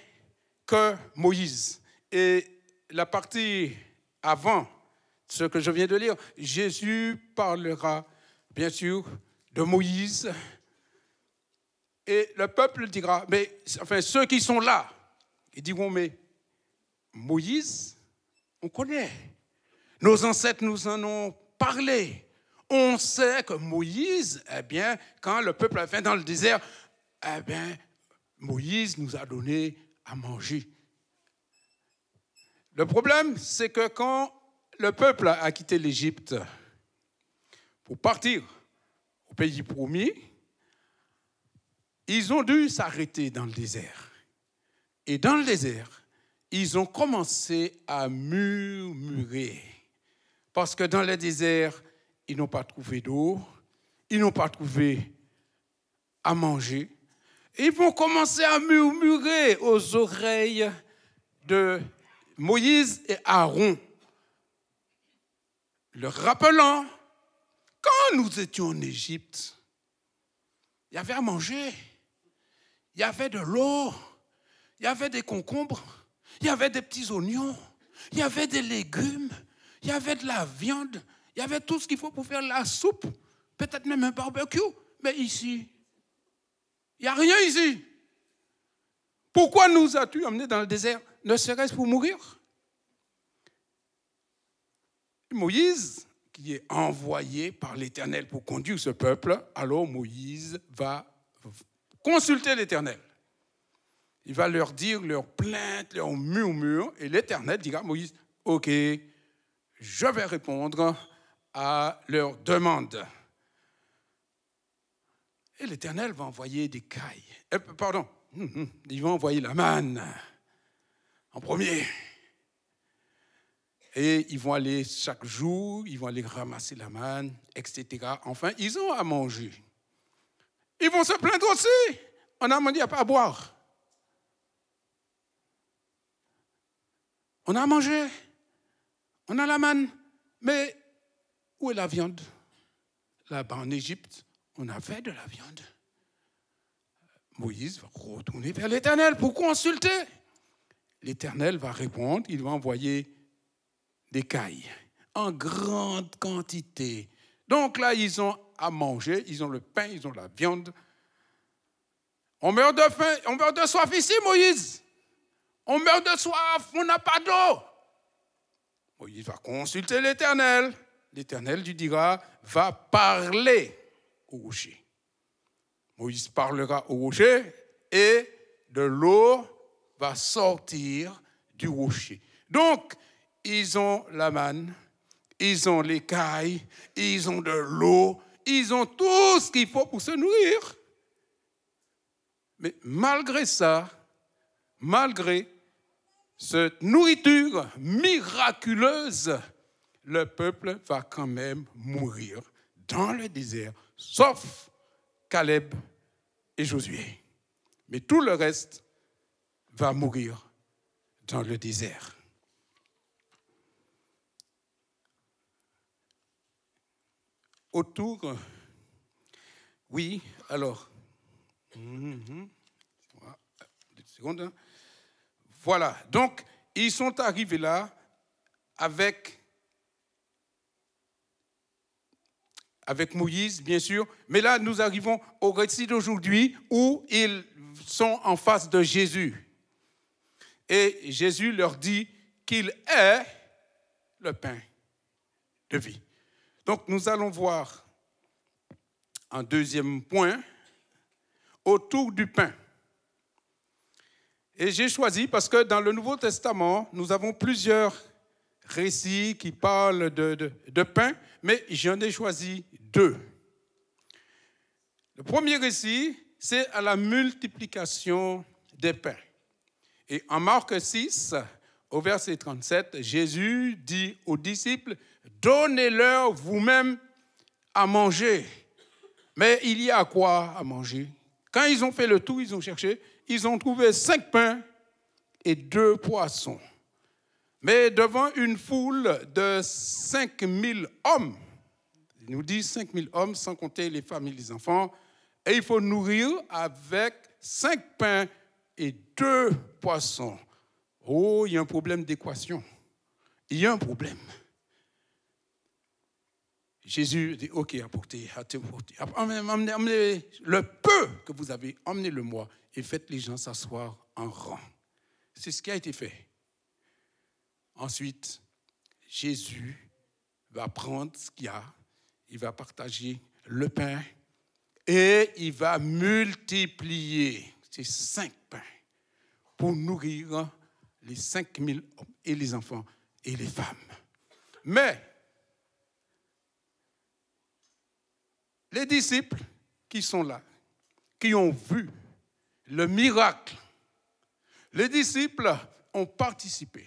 que Moïse. Et la partie avant ce que je viens de lire, Jésus parlera bien sûr de Moïse. Et le peuple dira, mais enfin ceux qui sont là, ils diront, mais Moïse, on connaît. Nos ancêtres nous en ont parlé. On sait que Moïse, eh bien, quand le peuple a fait dans le désert, eh bien, Moïse nous a donné à manger. Le problème, c'est que quand le peuple a quitté l'Égypte pour partir au pays promis, ils ont dû s'arrêter dans le désert. Et dans le désert, ils ont commencé à murmurer. Parce que dans le désert, ils n'ont pas trouvé d'eau, ils n'ont pas trouvé à manger. Ils vont commencer à murmurer aux oreilles de Moïse et Aaron, leur rappelant, quand nous étions en Égypte, il y avait à manger, il y avait de l'eau, il y avait des concombres, il y avait des petits oignons, il y avait des légumes, il y avait de la viande, il y avait tout ce qu'il faut pour faire la soupe, peut-être même un barbecue, mais ici, il n'y a rien ici. Pourquoi nous as-tu emmenés dans le désert? Ne serait-ce pour mourir? Moïse, qui est envoyé par l'Éternel pour conduire ce peuple, alors Moïse va consulter l'Éternel. Il va leur dire leurs plaintes, leurs murmures, et l'Éternel dira à Moïse, ok, je vais répondre à leurs demandes. Et l'Éternel va envoyer des cailles. Il va envoyer la manne en premier. Et ils vont aller chaque jour, ils vont aller ramasser la manne, etc. Enfin, ils ont à manger. Ils vont se plaindre aussi. On a mangé, il n'y a pas à boire. On a mangé, on a la manne, mais où est la viande? Là-bas en Égypte, on avait de la viande. Moïse va retourner vers l'Éternel pour consulter. L'Éternel va répondre, il va envoyer des cailles en grande quantité. Donc là, ils ont à manger, ils ont le pain, ils ont la viande. On meurt de faim, on meurt de soif ici, Moïse. On meurt de soif, on n'a pas d'eau. Moïse va consulter l'Éternel. L'Éternel lui dira, va parler au rocher. Moïse parlera au rocher et de l'eau va sortir du rocher. Donc, ils ont la manne, ils ont l'écaille, ils ont de l'eau, ils ont tout ce qu'il faut pour se nourrir. Mais malgré ça, malgré cette nourriture miraculeuse, le peuple va quand même mourir dans le désert, sauf Caleb et Josué. Mais tout le reste va mourir dans le désert. Autour, oui, alors, 2 secondes. Voilà, donc ils sont arrivés là avec Moïse, bien sûr, mais là nous arrivons au récit d'aujourd'hui où ils sont en face de Jésus. Et Jésus leur dit qu'il est le pain de vie. Donc nous allons voir un deuxième point autour du pain. Et j'ai choisi parce que dans le Nouveau Testament, nous avons plusieurs récits qui parlent de pain, mais j'en ai choisi 2. Le premier récit, c'est à la multiplication des pains. Et en Marc 6, au verset 37, Jésus dit aux disciples, « Donnez-leur vous-même à manger. » Mais il y a quoi à manger? Quand ils ont fait le tour, ils ont cherché, ils ont trouvé 5 pains et 2 poissons. Mais devant une foule de 5000 hommes, il nous dit 5000 hommes, sans compter les femmes et les enfants, et il faut nourrir avec 5 pains et 2 poissons. Oh, il y a un problème d'équation. Il y a un problème. Jésus dit, ok, apportez, emmenez le peu que vous avez, emmenez-le-moi et faites les gens s'asseoir en rang. C'est ce qui a été fait. Ensuite, Jésus va prendre ce qu'il y a, il va partager le pain et il va multiplier ces 5 pains pour nourrir les 5000 hommes et les enfants et les femmes. Mais les disciples qui sont là, qui ont vu le miracle, les disciples ont participé.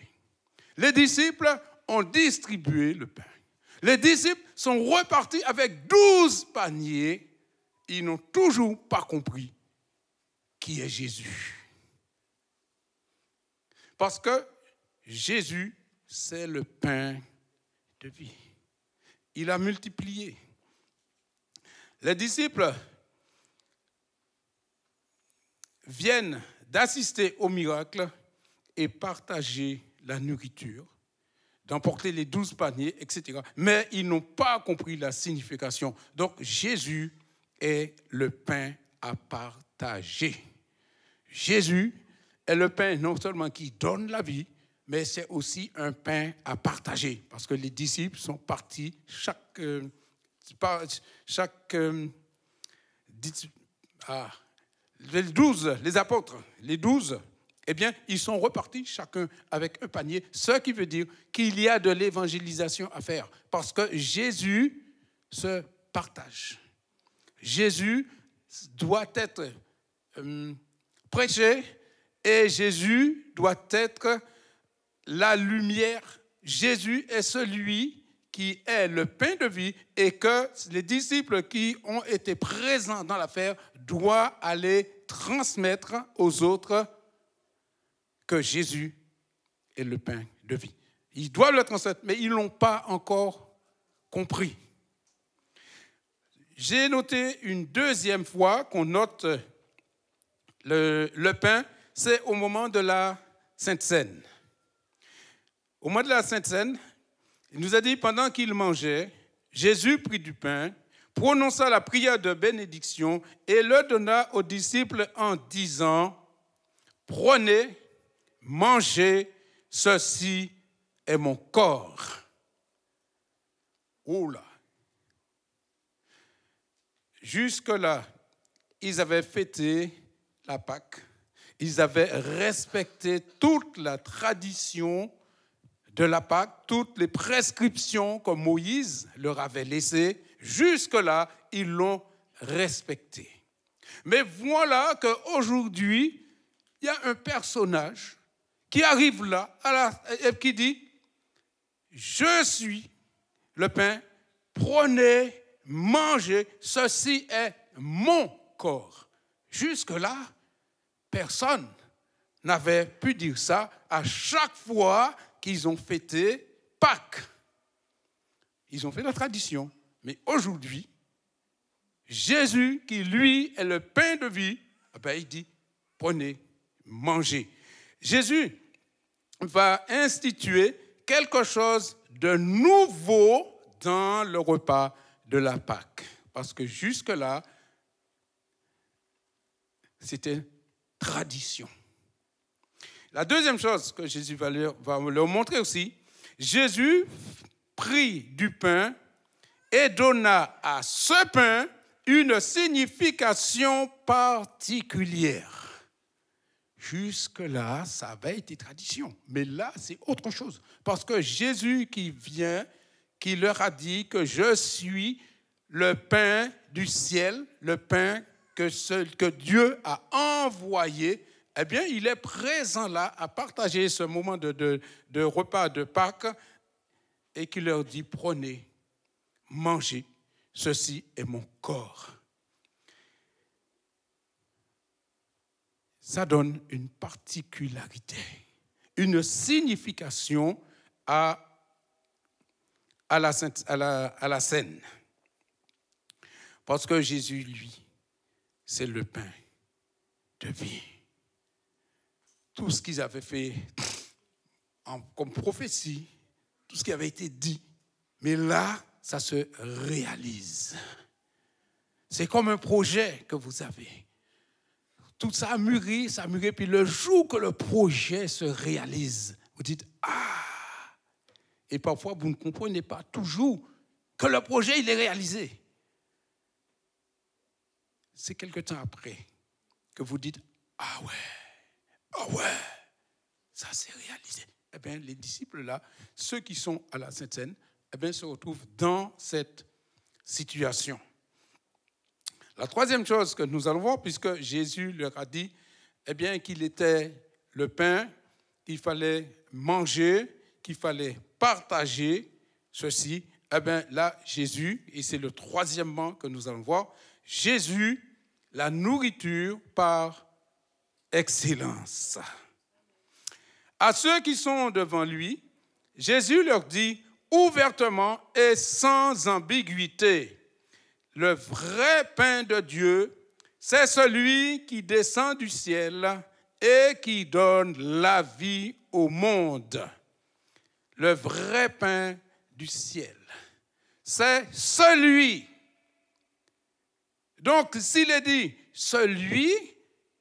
Les disciples ont distribué le pain. Les disciples sont repartis avec 12 paniers. Ils n'ont toujours pas compris qui est Jésus. Parce que Jésus, c'est le pain de vie. Il a multiplié. Les disciples viennent d'assister au miracle et partager la nourriture, d'emporter les 12 paniers, etc. Mais ils n'ont pas compris la signification. Donc Jésus est le pain à partager. Jésus est le pain non seulement qui donne la vie, mais c'est aussi un pain à partager. Parce que les disciples sont partis, les apôtres, les 12, eh bien, ils sont repartis chacun avec un panier, ce qui veut dire qu'il y a de l'évangélisation à faire, parce que Jésus se partage. Jésus doit être prêché et Jésus doit être la lumière. Jésus est celui qui est le pain de vie et que les disciples qui ont été présents dans l'affaire doivent aller transmettre aux autres que Jésus est le pain de vie. Ils doivent le transmettre, mais ils ne l'ont pas encore compris. J'ai noté une deuxième fois qu'on note le pain, c'est au moment de la Sainte Seine. Au moment de la Sainte Seine, il nous a dit, pendant qu'il mangeait, Jésus prit du pain, prononça la prière de bénédiction et le donna aux disciples en disant, « Prenez, mangez, ceci est mon corps. » Oh là! Jusque-là, ils avaient fêté la Pâque, ils avaient respecté toute la tradition de la Pâque, toutes les prescriptions que Moïse leur avait laissées. Jusque-là, ils l'ont respecté. Mais voilà qu'aujourd'hui, il y a un personnage qui arrive là et qui dit « Je suis le pain, prenez, mangez, ceci est mon corps. » Jusque-là, personne n'avait pu dire ça à chaque fois qu'ils ont fêté Pâques. Ils ont fait la tradition. Mais aujourd'hui, Jésus, qui lui est le pain de vie, il dit, prenez, mangez. Jésus va instituer quelque chose de nouveau dans le repas de la Pâque. Parce que jusque-là, c'était tradition. La deuxième chose que Jésus va leur montrer aussi, Jésus prit du pain et donna à ce pain une signification particulière. Jusque-là, ça avait été tradition. Mais là, c'est autre chose. Parce que Jésus qui vient, qui leur a dit que je suis le pain du ciel, le pain que Dieu a envoyé, eh bien, il est présent là à partager ce moment de repas de Pâques et qui leur dit, prenez, mangez, ceci est mon corps. Ça donne une particularité, une signification à la scène. Parce que Jésus, lui, c'est le pain de vie. Tout ce qu'ils avaient fait comme prophétie, tout ce qui avait été dit, mais là, ça se réalise. C'est comme un projet que vous avez. Tout ça a mûri, puis le jour que le projet se réalise, vous dites « Ah !» Et parfois, vous ne comprenez pas toujours que le projet, il est réalisé. C'est quelque temps après que vous dites « Ah ouais, ça s'est réalisé. » Eh bien, les disciples là, ceux qui sont à la Sainte Seine, eh bien, se retrouvent dans cette situation. La troisième chose que nous allons voir, puisque Jésus leur a dit eh bien, qu'il était le pain, qu'il fallait manger, qu'il fallait partager ceci, eh bien là, Jésus, et c'est le troisièmement que nous allons voir, Jésus, la nourriture par excellence. À ceux qui sont devant lui, Jésus leur dit ouvertement et sans ambiguïté, le vrai pain de Dieu, c'est celui qui descend du ciel et qui donne la vie au monde. Le vrai pain du ciel, c'est celui. Donc, s'il est dit celui,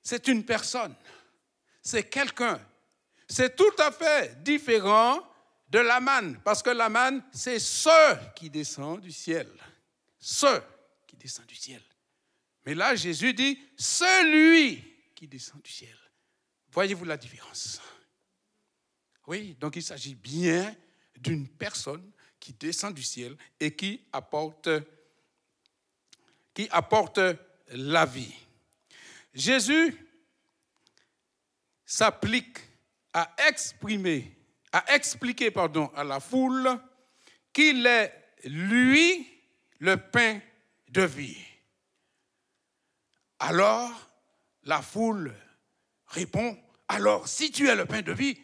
c'est une personne, c'est quelqu'un. C'est tout à fait différent de la manne, parce que la manne, c'est ce qui descend du ciel. Ce qui descend du ciel. Mais là, Jésus dit, celui qui descend du ciel. Voyez-vous la différence? Oui, donc il s'agit bien d'une personne qui descend du ciel et qui apporte la vie. Jésus s'applique à expliquer à la foule qu'il est, lui, le pain de vie. Alors, la foule répond, alors, si tu es le pain de vie,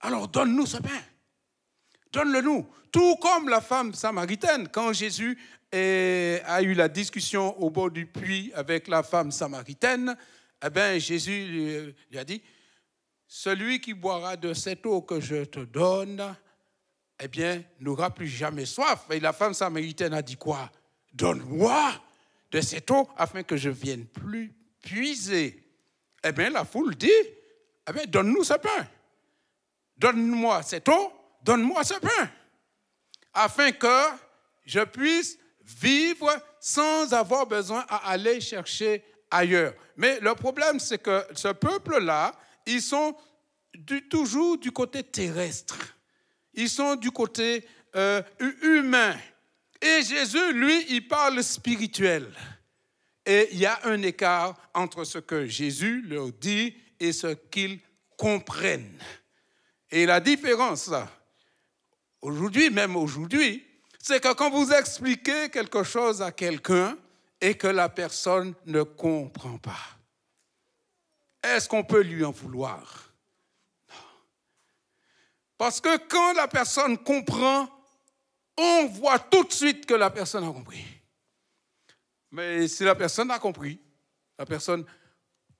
alors donne-nous ce pain. Donne-le-nous. Tout comme la femme samaritaine, quand Jésus a eu la discussion au bord du puits avec la femme samaritaine, eh bien, Jésus lui a dit, celui qui boira de cette eau que je te donne, eh bien, n'aura plus jamais soif. Et la femme samaritaine a dit quoi? Donne-moi de cette eau afin que je vienne plus puiser. Eh bien, la foule dit, eh bien, donne-nous ce pain. Donne-moi cette eau, donne-moi ce pain. Afin que je puisse vivre sans avoir besoin à aller chercher ailleurs. Mais le problème, c'est que ce peuple-là, ils sont toujours du côté terrestre. Ils sont du côté humain. Et Jésus, lui, il parle spirituel. Et il y a un écart entre ce que Jésus leur dit et ce qu'ils comprennent. Et la différence, aujourd'hui, c'est que quand vous expliquez quelque chose à quelqu'un et que la personne ne comprend pas, est-ce qu'on peut lui en vouloir? Non. Parce que quand la personne comprend, on voit tout de suite que la personne a compris. Mais si la personne a compris,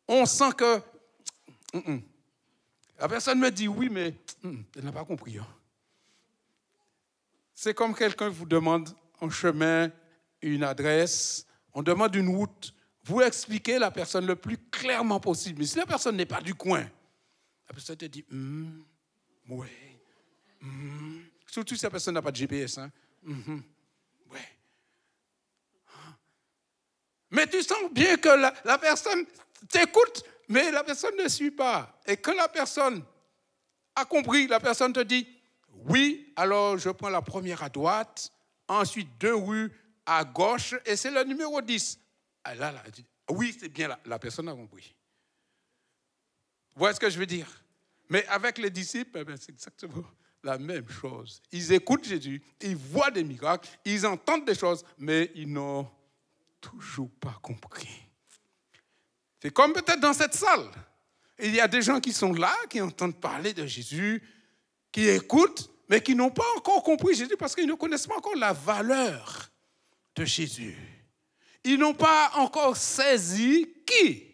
on sent que la personne me dit oui, mais elle n'a pas compris. Hein. C'est comme quelqu'un vous demande un chemin, une adresse, on demande une route. Vous expliquez la personne le plus clairement possible. Mais si la personne n'est pas du coin, la personne te dit oui. Surtout si la personne n'a pas de GPS. Hein. Ouais. Mais tu sens bien que la personne t'écoute, mais la personne ne suit pas. Et quand la personne a compris, la personne te dit oui, alors je prends la première à droite, ensuite 2 rues à gauche, et c'est le numéro 10. Ah, là, oui, c'est bien, la personne a compris. Vous voyez ce que je veux dire? Mais avec les disciples, c'est exactement la même chose. Ils écoutent Jésus, ils voient des miracles, ils entendent des choses, mais ils n'ont toujours pas compris. C'est comme peut-être dans cette salle. Il y a des gens qui sont là, qui entendent parler de Jésus, qui écoutent, mais qui n'ont pas encore compris Jésus parce qu'ils ne connaissent pas encore la valeur de Jésus. Ils n'ont pas encore saisi qui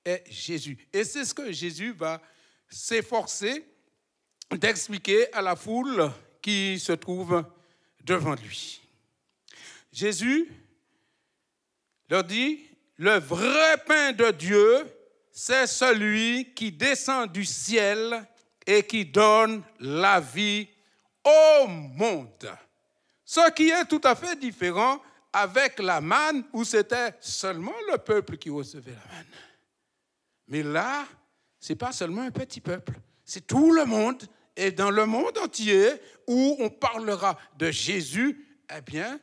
est Jésus. Et c'est ce que Jésus va s'efforcer d'expliquer à la foule qui se trouve devant lui. Jésus leur dit, le vrai pain de Dieu, c'est celui qui descend du ciel et qui donne la vie au monde. Ce qui est tout à fait différent avec la manne où c'était seulement le peuple qui recevait la manne. Mais là, ce n'est pas seulement un petit peuple, c'est tout le monde. Et dans le monde entier où on parlera de Jésus, eh bien,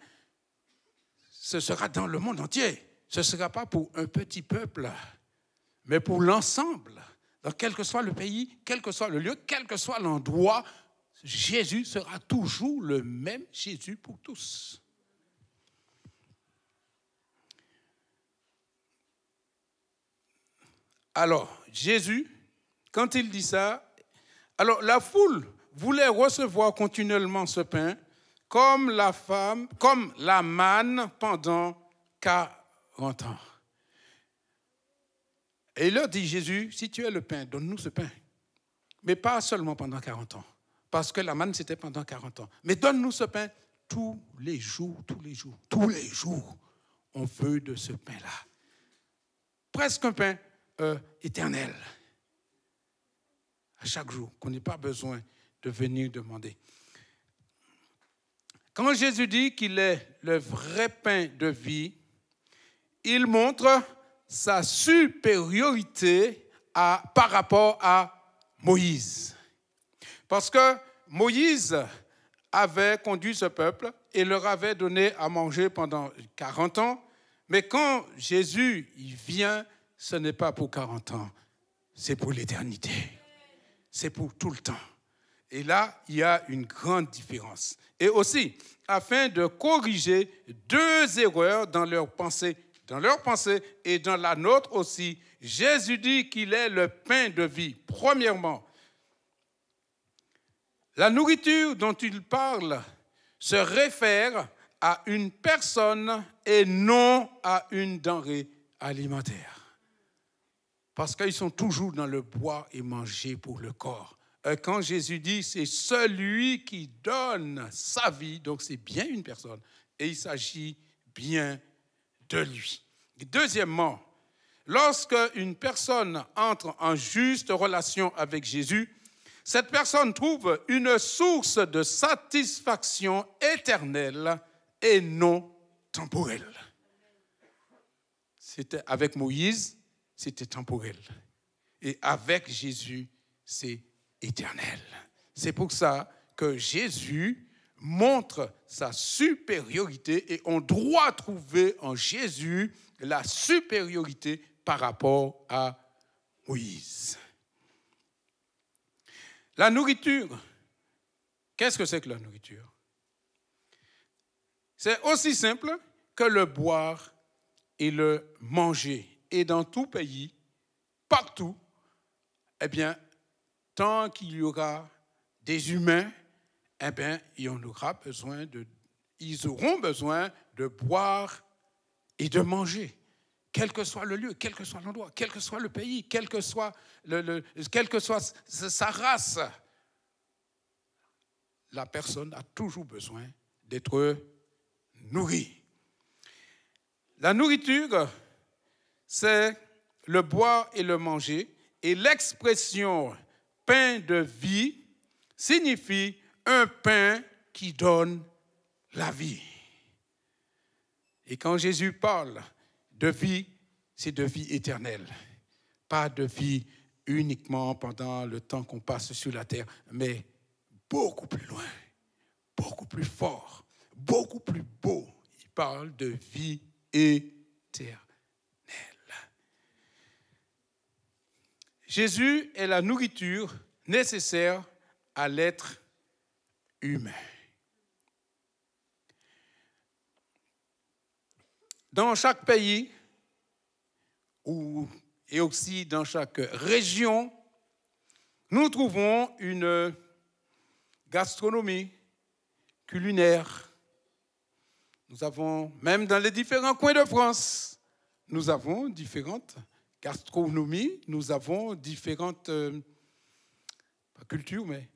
ce sera dans le monde entier. Ce ne sera pas pour un petit peuple, mais pour l'ensemble. Donc, quel que soit le pays, quel que soit le lieu, quel que soit l'endroit, Jésus sera toujours le même Jésus pour tous. Alors, Jésus, quand il dit ça, alors la foule voulait recevoir continuellement ce pain comme la manne pendant 40 ans. Et il leur dit, Jésus, si tu es le pain, donne-nous ce pain. Mais pas seulement pendant 40 ans, parce que la manne, c'était pendant 40 ans. Mais donne-nous ce pain tous les jours. On veut de ce pain-là. Presque un pain éternel. À chaque jour, qu'on n'ait pas besoin de venir demander. Quand Jésus dit qu'il est le vrai pain de vie, il montre sa supériorité par rapport à Moïse. Parce que Moïse avait conduit ce peuple et leur avait donné à manger pendant 40 ans. Mais quand Jésus vient, ce n'est pas pour 40 ans, c'est pour l'éternité. C'est pour tout le temps. Et là, il y a une grande différence. Et aussi, afin de corriger 2 erreurs dans leur pensée et dans la nôtre aussi, Jésus dit qu'il est le pain de vie. Premièrement, la nourriture dont il parle se réfère à une personne et non à une denrée alimentaire. Parce qu'ils sont toujours dans le boire et manger pour le corps. Quand Jésus dit, c'est celui qui donne sa vie, donc c'est bien une personne, et il s'agit bien de lui. Deuxièmement, lorsque une personne entre en juste relation avec Jésus, cette personne trouve une source de satisfaction éternelle et non temporelle. C'était avec Moïse, c'était temporel. Et avec Jésus, c'est éternel. C'est pour ça que Jésus montre sa supériorité et on doit trouver en Jésus la supériorité par rapport à Moïse. La nourriture, qu'est-ce que c'est que la nourriture? C'est aussi simple que le boire et le manger. Et dans tout pays, partout, eh bien, tant qu'il y aura des humains, eh bien, ils auront besoin de boire et de manger, quel que soit le lieu, quel que soit l'endroit, quel que soit le pays, quelle que soit sa race. La personne a toujours besoin d'être nourrie. La nourriture, c'est le boire et le manger, et l'expression « pain de vie » signifie un pain qui donne la vie. Et quand Jésus parle de vie, c'est de vie éternelle. Pas de vie uniquement pendant le temps qu'on passe sur la terre, mais beaucoup plus loin, beaucoup plus fort, beaucoup plus beau. Il parle de vie éternelle. Jésus est la nourriture nécessaire à l'être humain. Dans chaque pays, et aussi dans chaque région, nous trouvons une gastronomie culinaire. Nous avons, même dans les différents coins de France, nous avons différentes gastronomies, nous avons différentes, pas cultures, mais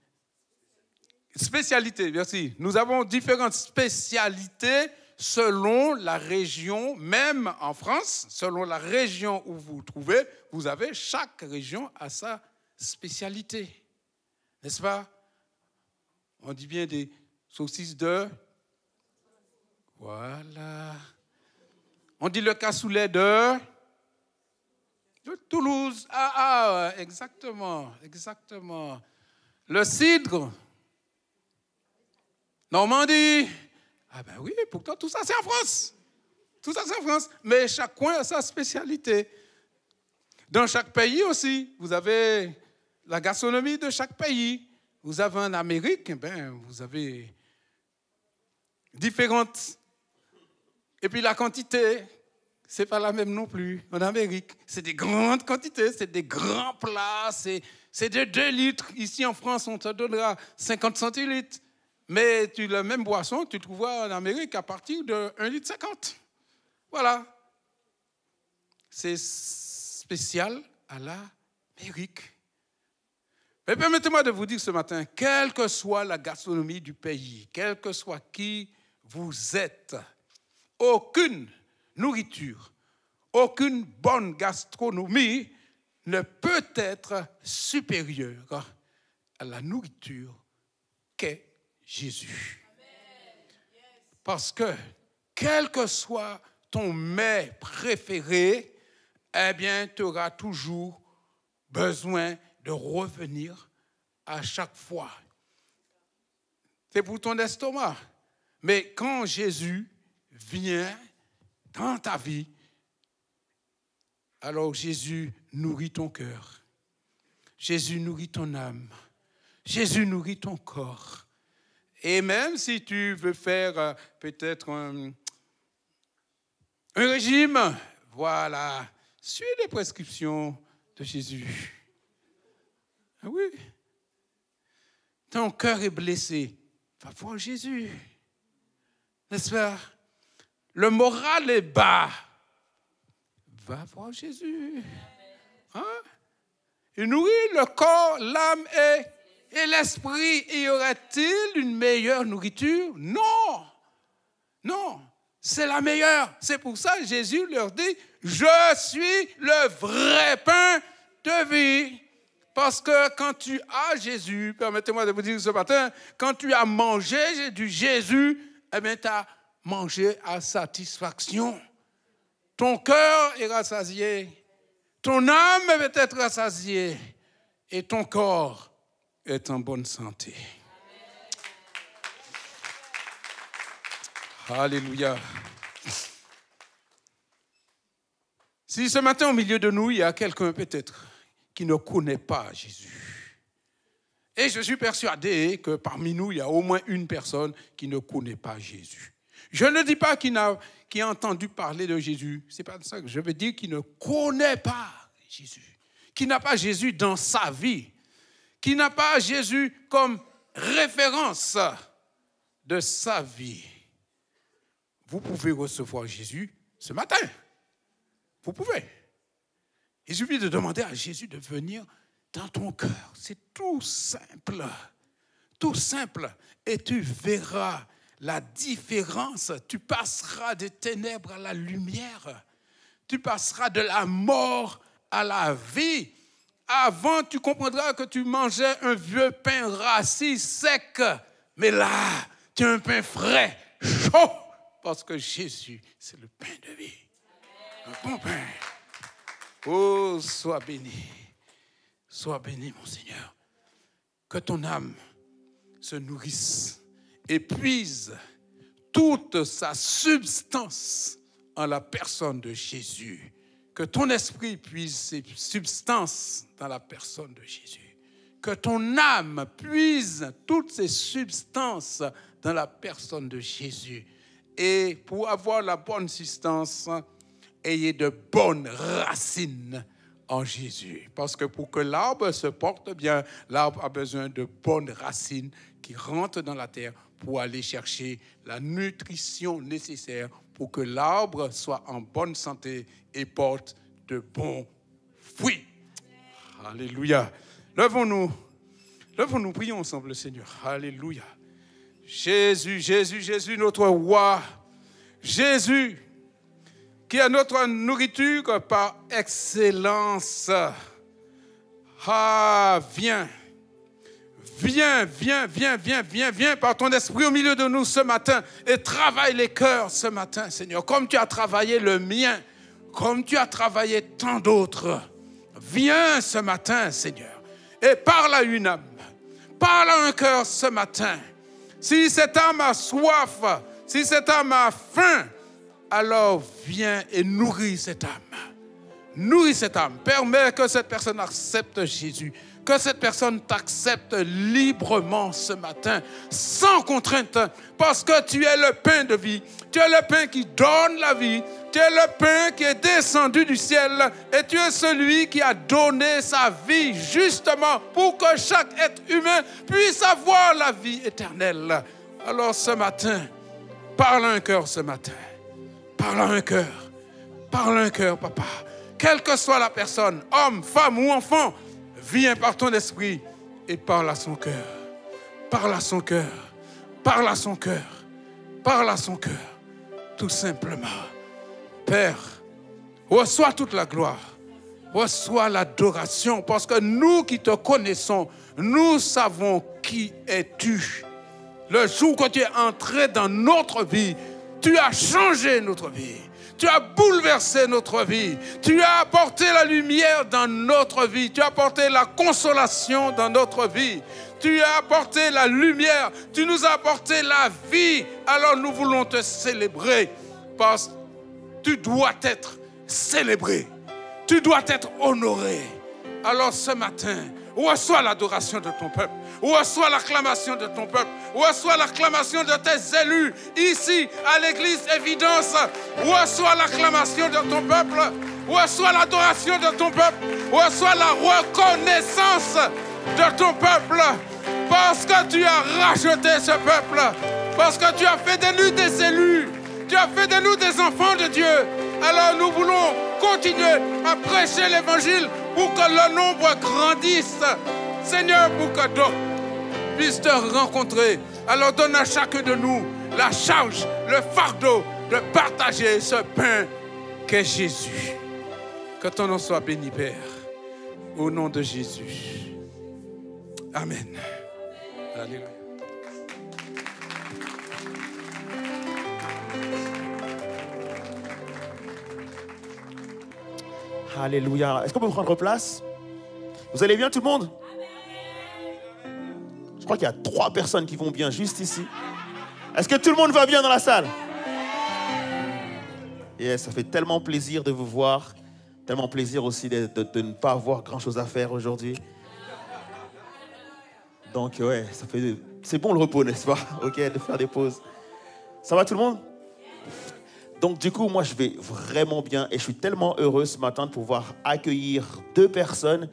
spécialités, merci. Nous avons différentes spécialités selon la région, même en France, selon la région où vous vous trouvez, vous avez, chaque région a sa spécialité. N'est-ce pas? On dit bien des saucisses de... Voilà. On dit le cassoulet de Toulouse. Exactement. Le cidre. Normandie. Ah ben oui, pourtant tout ça c'est en France. Tout ça c'est en France. Mais chaque coin a sa spécialité. Dans chaque pays aussi, vous avez la gastronomie de chaque pays. Vous avez en Amérique, vous avez différentes. Et puis la quantité, c'est pas la même non plus. En Amérique, c'est des grandes quantités, c'est des grands plats, c'est de 2 litres. Ici en France, on te donnera 50 centilitres. Mais la même boisson, tu trouveras en Amérique à partir de 1,50 litre. Voilà. C'est spécial à l'Amérique. Mais permettez-moi de vous dire ce matin, quelle que soit la gastronomie du pays, quel que soit qui vous êtes, aucune nourriture, aucune bonne gastronomie ne peut être supérieure à la nourriture qu'est Jésus. Parce que, quel que soit ton mets préféré, eh bien, tu auras toujours besoin de revenir à chaque fois. C'est pour ton estomac. Mais quand Jésus vient dans ta vie, alors Jésus nourrit ton cœur. Jésus nourrit ton âme. Jésus nourrit ton corps. Et même si tu veux faire peut-être un régime, voilà, suis les prescriptions de Jésus. Ah oui. Ton cœur est blessé, va voir Jésus. N'est-ce pas? Le moral est bas, va voir Jésus. Hein? Il nourrit le corps, l'âme et l'esprit. Y aurait-il une meilleure nourriture? Non. Non, c'est la meilleure. C'est pour ça que Jésus leur dit, je suis le vrai pain de vie. Parce que quand tu as Jésus, permettez-moi de vous dire ce matin, quand tu as mangé du Jésus, eh bien, tu as mangé à satisfaction. Ton cœur est rassasié. Ton âme va être rassasiée. Et ton corps est en bonne santé. Alléluia. Si ce matin, au milieu de nous, il y a quelqu'un peut-être qui ne connaît pas Jésus. Et je suis persuadé que parmi nous, il y a au moins une personne qui ne connaît pas Jésus. Je ne dis pas qu'il a entendu parler de Jésus. Ce n'est pas ça que je veux dire, qu'il ne connaît pas Jésus. Qui n'a pas Jésus dans sa vie. Qui n'a pas Jésus comme référence de sa vie. Vous pouvez recevoir Jésus ce matin. Vous pouvez. Il suffit de demander à Jésus de venir dans ton cœur. C'est tout simple. Tout simple. Et tu verras la différence. Tu passeras des ténèbres à la lumière. Tu passeras de la mort à la vie. Avant, tu comprendras que tu mangeais un vieux pain rassis, sec. Mais là, tu as un pain frais, chaud. Parce que Jésus, c'est le pain de vie. Un bon pain. Oh, sois béni. Sois béni, mon Seigneur. Que ton âme se nourrisse et puise toute sa substance en la personne de Jésus. Que ton esprit puise ses substances dans la personne de Jésus. Que ton âme puise toutes ses substances dans la personne de Jésus. Et pour avoir la bonne substance, ayez de bonnes racines en Jésus. Parce que pour que l'arbre se porte bien, l'arbre a besoin de bonnes racines qui rentrent dans la terre pour aller chercher la nutrition nécessaire pour que l'arbre soit en bonne santé et porte de bons fruits. Alléluia. Levons-nous, prions ensemble le Seigneur. Alléluia. Jésus, Jésus, Jésus, notre roi. Jésus, qui est notre nourriture par excellence. Ah, viens par ton esprit au milieu de nous ce matin et travaille les cœurs ce matin, Seigneur, comme tu as travaillé le mien, comme tu as travaillé tant d'autres. Viens ce matin, Seigneur, et parle à une âme, parle à un cœur ce matin. Si cette âme a soif, si cette âme a faim, alors viens et nourris cette âme. Nourris cette âme. Permets que cette personne accepte Jésus. Que cette personne t'accepte librement ce matin, sans contrainte, parce que tu es le pain de vie. Tu es le pain qui donne la vie. Tu es le pain qui est descendu du ciel. Et tu es celui qui a donné sa vie justement pour que chaque être humain puisse avoir la vie éternelle. Alors ce matin, parle à un cœur ce matin. Parle à un cœur. Parle à un cœur, papa. Quelle que soit la personne, homme, femme ou enfant, viens par ton esprit et parle à son cœur. Parle à son cœur. Parle à son cœur. Parle à son cœur. Tout simplement. Père, reçois toute la gloire. Reçois l'adoration. Parce que nous qui te connaissons, nous savons qui es-tu. Le jour que tu es entré dans notre vie, tu as changé notre vie. Tu as bouleversé notre vie. Tu as apporté la lumière dans notre vie. Tu as apporté la consolation dans notre vie. Tu as apporté la lumière. Tu nous as apporté la vie. Alors nous voulons te célébrer parce que tu dois être célébré. Tu dois être honoré. Alors ce matin, reçois l'adoration de ton peuple. Reçois l'acclamation de ton peuple. Reçois l'acclamation de tes élus ici à l'église Évidence. Reçois l'acclamation de ton peuple. Reçois l'adoration de ton peuple. Reçois la reconnaissance de ton peuple. Parce que tu as racheté ce peuple. Parce que tu as fait de nous des élus. Tu as fait de nous des enfants de Dieu. Alors nous voulons continuer à prêcher l'évangile pour que le nombre grandisse. Seigneur, pour que d'autres puissent te rencontrer. Alors donne à chacun de nous la charge, le fardeau de partager ce pain qu'est Jésus. Que ton nom soit béni, Père, au nom de Jésus. Amen. Alléluia.
Alléluia. Est-ce qu'on peut prendre place? Vous allez bien tout le monde? Je crois qu'il y a 3 personnes qui vont bien juste ici. Est-ce que tout le monde va bien dans la salle? Et ça fait tellement plaisir de vous voir. Tellement plaisir aussi de ne pas avoir grand-chose à faire aujourd'hui. Donc, ouais, c'est bon le repos, n'est-ce pas? Ok, de faire des pauses. Ça va tout le monde? Donc, du coup, moi, je vais vraiment bien et je suis tellement heureux ce matin de pouvoir accueillir 2 personnes.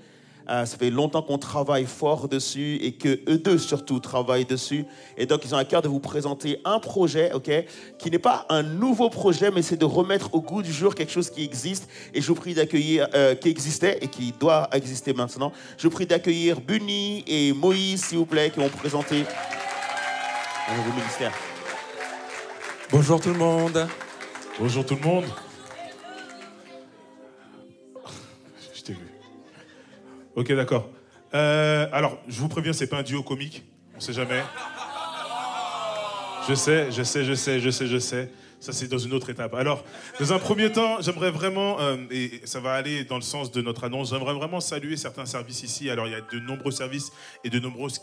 Ça fait longtemps qu'on travaille fort dessus et que eux deux surtout travaillent dessus. Et donc, ils ont à cœur de vous présenter un projet, ok, qui n'est pas un nouveau projet, mais c'est de remettre au goût du jour quelque chose qui existe. Et je vous prie d'accueillir, qui existait et qui doit exister maintenant. Je vous prie d'accueillir Bunny et Moïse, s'il vous plaît, qui vont présenter un nouveau ministère.
Bonjour tout le monde.
Bonjour tout le monde. Je t'ai vu. Ok, d'accord. Alors, je vous préviens, c'est pas un duo comique. On sait jamais. Je sais. Ça, c'est dans une autre étape. Alors, dans un premier temps, j'aimerais vraiment, et ça va aller dans le sens de notre annonce, j'aimerais vraiment saluer certains services ici. Alors, il y a de nombreux services et de nombreuses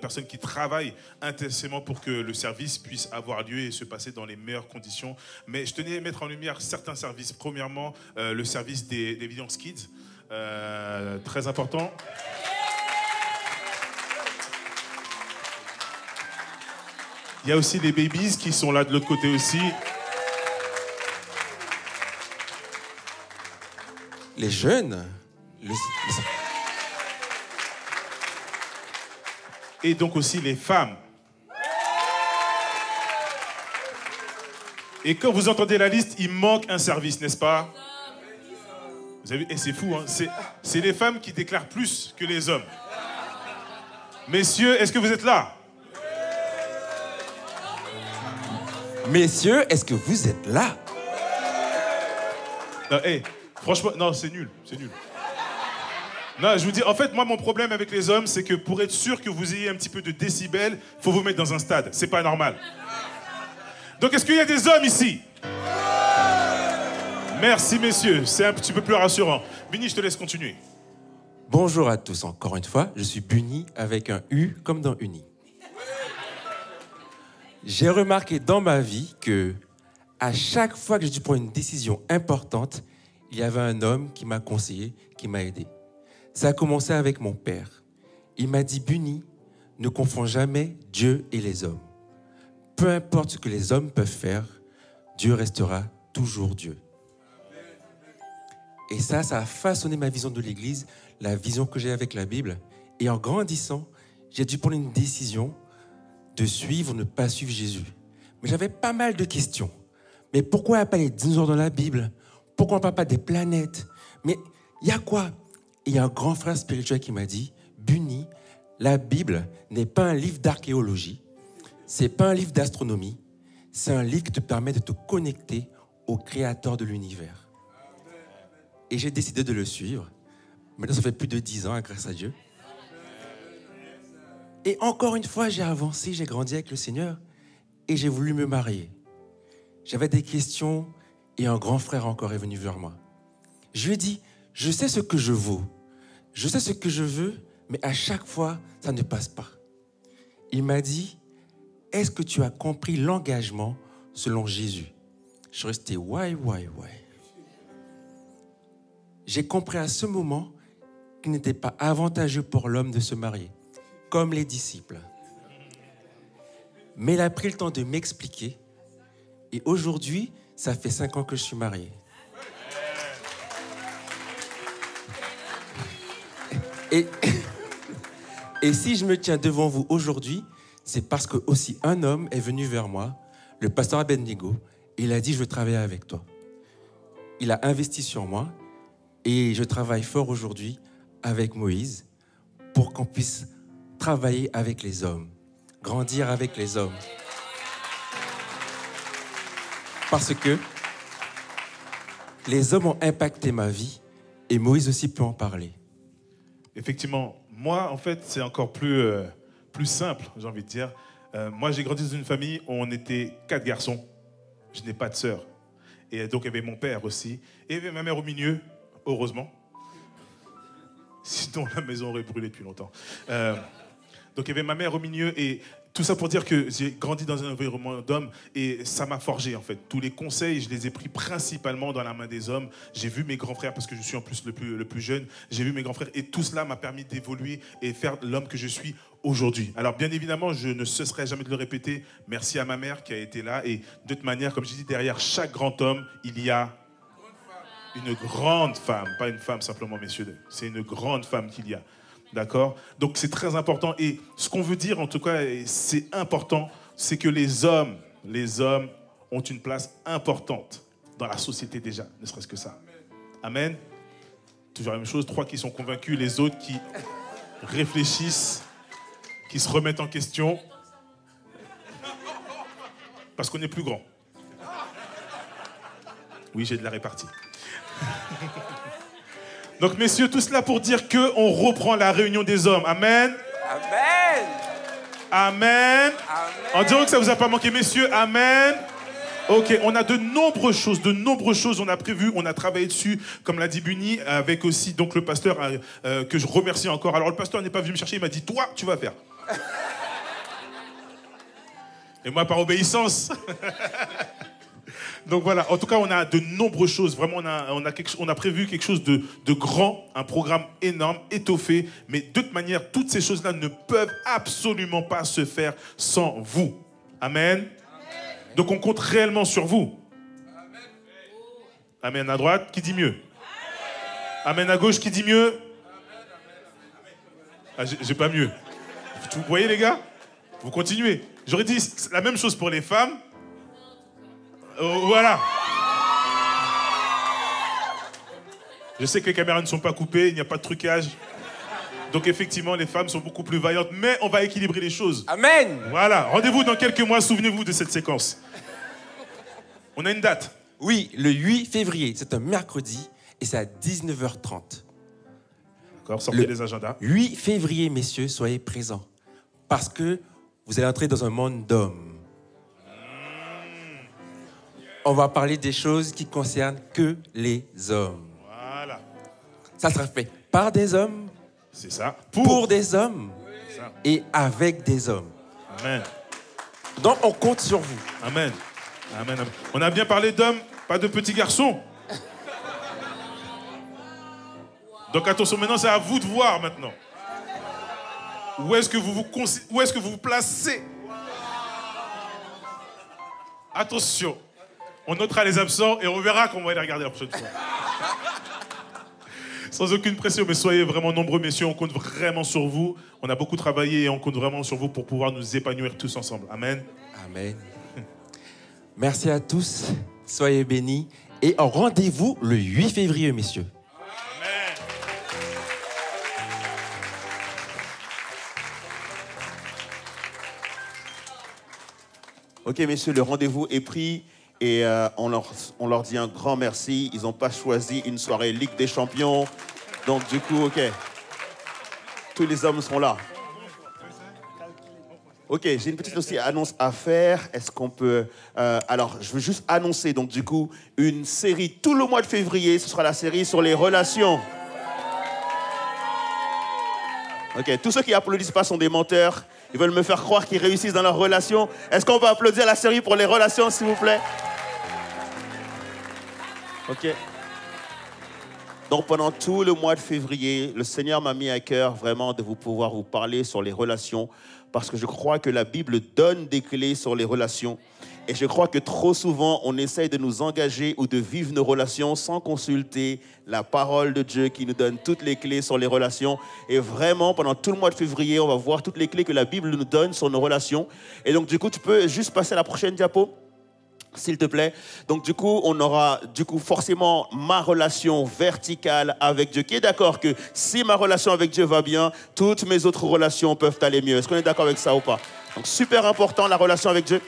personnes qui travaillent intensément pour que le service puisse avoir lieu et se passer dans les meilleures conditions. Mais je tenais à mettre en lumière certains services. Premièrement, le service des Evidence Kids, très important. Il y a aussi les babies qui sont là de l'autre côté aussi.
Les jeunes.
Et donc aussi les femmes. Et quand vous entendez la liste, il manque un service, n'est-ce pas? Vous avez vu? Et c'est fou, hein? C'est les femmes qui déclarent plus que les hommes. Messieurs, est-ce que vous êtes là?
Messieurs, est-ce que vous êtes là?
Non, hey, franchement, non, c'est nul. Non, je vous dis, en fait, moi, mon problème avec les hommes, c'est que pour être sûr que vous ayez un petit peu de décibels, il faut vous mettre dans un stade. C'est pas normal. Donc, est-ce qu'il y a des hommes ici? Merci, messieurs. C'est un petit peu plus rassurant. Bunny, je te laisse continuer.
Bonjour à tous encore une fois. Je suis Bunny avec un U comme dans Uni. J'ai remarqué dans ma vie que à chaque fois que j'ai dû prendre une décision importante, il y avait un homme qui m'a conseillé, qui m'a aidé. Ça a commencé avec mon père. Il m'a dit, Bunny, ne confonds jamais Dieu et les hommes. Peu importe ce que les hommes peuvent faire, Dieu restera toujours Dieu. Et ça a façonné ma vision de l'Église, la vision que j'ai avec la Bible. Et en grandissant, j'ai dû prendre une décision de suivre ou ne pas suivre Jésus. Mais j'avais pas mal de questions. Mais pourquoi il n'y a pas les dinosaures dans la Bible? Pourquoi on ne parle pas des planètes? Mais il y a quoi? Et il y a un grand frère spirituel qui m'a dit, Bunny, la Bible n'est pas un livre d'archéologie, c'est pas un livre d'astronomie, c'est un livre qui te permet de te connecter au Créateur de l'univers. Et j'ai décidé de le suivre. Maintenant, ça fait plus de 10 ans, grâce à Dieu. Et encore une fois, j'ai avancé, j'ai grandi avec le Seigneur et j'ai voulu me marier. J'avais des questions et un grand frère encore est venu vers moi. Je lui ai dit, je sais ce que je vaux, je sais ce que je veux, mais à chaque fois, ça ne passe pas. Il m'a dit, est-ce que tu as compris l'engagement selon Jésus? Je suis resté, why? J'ai compris à ce moment qu'il n'était pas avantageux pour l'homme de se marier, comme les disciples. Mais il a pris le temps de m'expliquer. Et aujourd'hui, ça fait 5 ans que je suis marié. Et si je me tiens devant vous aujourd'hui, c'est parce que aussi un homme est venu vers moi, le pasteur Abednego, et il a dit, je veux travailler avec toi. Il a investi sur moi et je travaille fort aujourd'hui avec Moïse pour qu'on puisse travailler avec les hommes, grandir avec les hommes. Parce que les hommes ont impacté ma vie et Moïse aussi peut en parler.
Effectivement, moi, en fait, c'est encore plus simple, j'ai envie de dire. Moi, j'ai grandi dans une famille où on était 4 garçons. Je n'ai pas de sœur. Et donc, il y avait mon père aussi. Et il y avait ma mère au milieu, heureusement. Sinon, la maison aurait brûlé depuis longtemps. Donc, il y avait ma mère au milieu et
Tout ça pour dire que j'ai grandi dans un environnement d'hommes et ça m'a forgé en fait. Tous les conseils, je les ai pris principalement dans la main des hommes. J'ai vu mes grands frères, parce que je suis en plus le plus jeune, j'ai vu mes grands frères et tout cela m'a permis d'évoluer et faire l'homme que je suis aujourd'hui. Alors bien évidemment, je ne cesserai jamais de le répéter. Merci à ma mère qui a été là et de toute manière, comme je dis, derrière chaque grand homme, il y a une grande femme, pas une femme simplement, messieurs. C'est une grande femme qu'il y a. D'accord? Donc c'est très important. Et ce qu'on veut dire, en tout cas, et c'est important, c'est que les hommes ont une place importante dans la société déjà, ne serait-ce que ça. Amen. Toujours la même chose, 3 qui sont convaincus, les autres qui réfléchissent, qui se remettent en question. Parce qu'on est plus grand. Oui, j'ai de la répartie. Donc, messieurs, tout cela pour dire qu'on reprend la réunion des hommes. Amen.
Amen.
Amen. En disant que ça ne vous a pas manqué, messieurs. Amen. Ok, on a de nombreuses choses, on a prévu, on a travaillé dessus, comme l'a dit Bunny, avec aussi donc le pasteur que je remercie encore. Alors, le pasteur n'est pas venu me chercher, il m'a dit, toi, tu vas faire. Et moi, par obéissance. Donc voilà, en tout cas, on a de nombreuses choses. Vraiment, on a prévu quelque chose de grand, un programme énorme, étoffé. Mais de toute manière, toutes ces choses-là ne peuvent absolument pas se faire sans vous. Amen. Donc on compte réellement sur vous. Amen à droite, qui dit mieux? Amen à gauche, qui dit mieux? Ah, j'ai pas mieux. Vous voyez les gars? Vous continuez. J'aurais dit la même chose pour les femmes. Voilà. Je sais que les caméras ne sont pas coupées, il n'y a pas de trucage. Donc effectivement, les femmes sont beaucoup plus vaillantes, mais on va équilibrer les choses.
Amen.
Voilà, rendez-vous dans quelques mois, souvenez-vous de cette séquence. On a une date.
Oui, le 8 février, c'est un mercredi et c'est à 19h30.
D'accord, sortez les agendas.
8 février, messieurs, soyez présents. Parce que vous allez entrer dans un monde d'hommes. On va parler des choses qui concernent que les hommes.
Voilà.
Ça sera fait par des hommes,
c'est ça.
Pour des hommes
ça.
Et avec des hommes.
Amen.
Donc on compte sur vous.
Amen. Amen. On a bien parlé d'hommes, pas de petits garçons. Donc attention, maintenant c'est à vous de voir maintenant. Où est-ce que vous vous placez? Attention. On notera les absents et on verra comment on va les regarder la prochaine fois. Sans aucune pression, mais soyez vraiment nombreux, messieurs. On compte vraiment sur vous. On a beaucoup travaillé et on compte vraiment sur vous pour pouvoir nous épanouir tous ensemble. Amen.
Amen. Merci à tous. Soyez bénis. Et au rendez-vous le 8 février, messieurs.
Amen.
Ok, messieurs, le rendez-vous est pris. Et on leur dit un grand merci. Ils n'ont pas choisi une soirée Ligue des Champions. Donc du coup, ok. Tous les hommes sont là. Ok, j'ai une petite aussi annonce à faire. Est-ce qu'on peut... alors, je veux juste annoncer, donc du coup, une série tout le mois de février. Ce sera la série sur les relations. Ok, tous ceux qui applaudissent pas sont des menteurs. Ils veulent me faire croire qu'ils réussissent dans leurs relations. Est-ce qu'on peut applaudir la série pour les relations, s'il vous plaît? Ok. Donc, pendant tout le mois de février, le Seigneur m'a mis à cœur vraiment de pouvoir vous parler sur les relations parce que je crois que la Bible donne des clés sur les relations. Et je crois que trop souvent, on essaye de nous engager ou de vivre nos relations sans consulter la parole de Dieu qui nous donne toutes les clés sur les relations. Et vraiment, pendant tout le mois de février, on va voir toutes les clés que la Bible nous donne sur nos relations. Et donc, du coup, tu peux juste passer à la prochaine diapo, s'il te plaît. Donc, du coup, on aura forcément ma relation verticale avec Dieu. Qui est d'accord que si ma relation avec Dieu va bien, toutes mes autres relations peuvent aller mieux? Est-ce qu'on est d'accord avec ça ou pas? Donc, super important, la relation avec Dieu.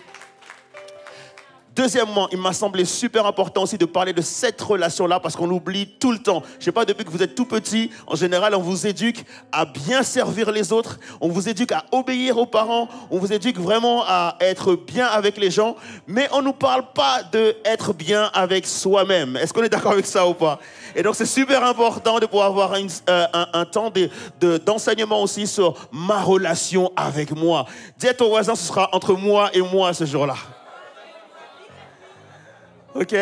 Deuxièmement, il m'a semblé super important aussi de parler de cette relation-là parce qu'on l'oublie tout le temps. Je ne sais pas, depuis que vous êtes tout petit, en général, on vous éduque à bien servir les autres, on vous éduque à obéir aux parents, on vous éduque vraiment à être bien avec les gens, mais on ne nous parle pas d'être bien avec soi-même. Est-ce qu'on est d'accord avec ça ou pas? Et donc, c'est super important de pouvoir avoir un temps d'enseignement aussi sur ma relation avec moi. Dis à ton voisin, ce sera entre moi et moi ce jour-là. Ok.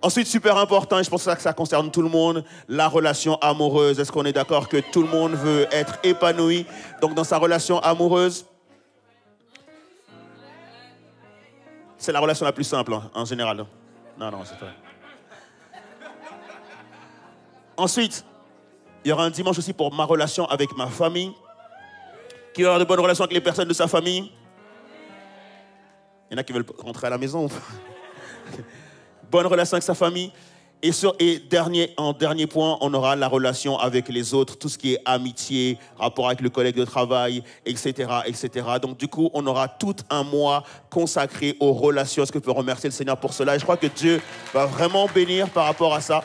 Ensuite, super important, et je pense que ça concerne tout le monde, la relation amoureuse. Est-ce qu'on est d'accord que tout le monde veut être épanoui? Donc, dans sa relation amoureuse, c'est la relation la plus simple, hein, en général. Non, c'est toi. Ensuite, il y aura un dimanche aussi pour ma relation avec ma famille. Qui va avoir de bonnes relations avec les personnes de sa famille? Il y en a qui veulent rentrer à la maison ou pas? Bonne relation avec sa famille. Et en dernier point, on aura la relation avec les autres, tout ce qui est amitié, rapport avec le collègue de travail, etc., etc. Donc du coup, on aura tout un mois consacré aux relations. Est-ce que je peux remercier le Seigneur pour cela? Et je crois que Dieu va vraiment bénir par rapport à ça.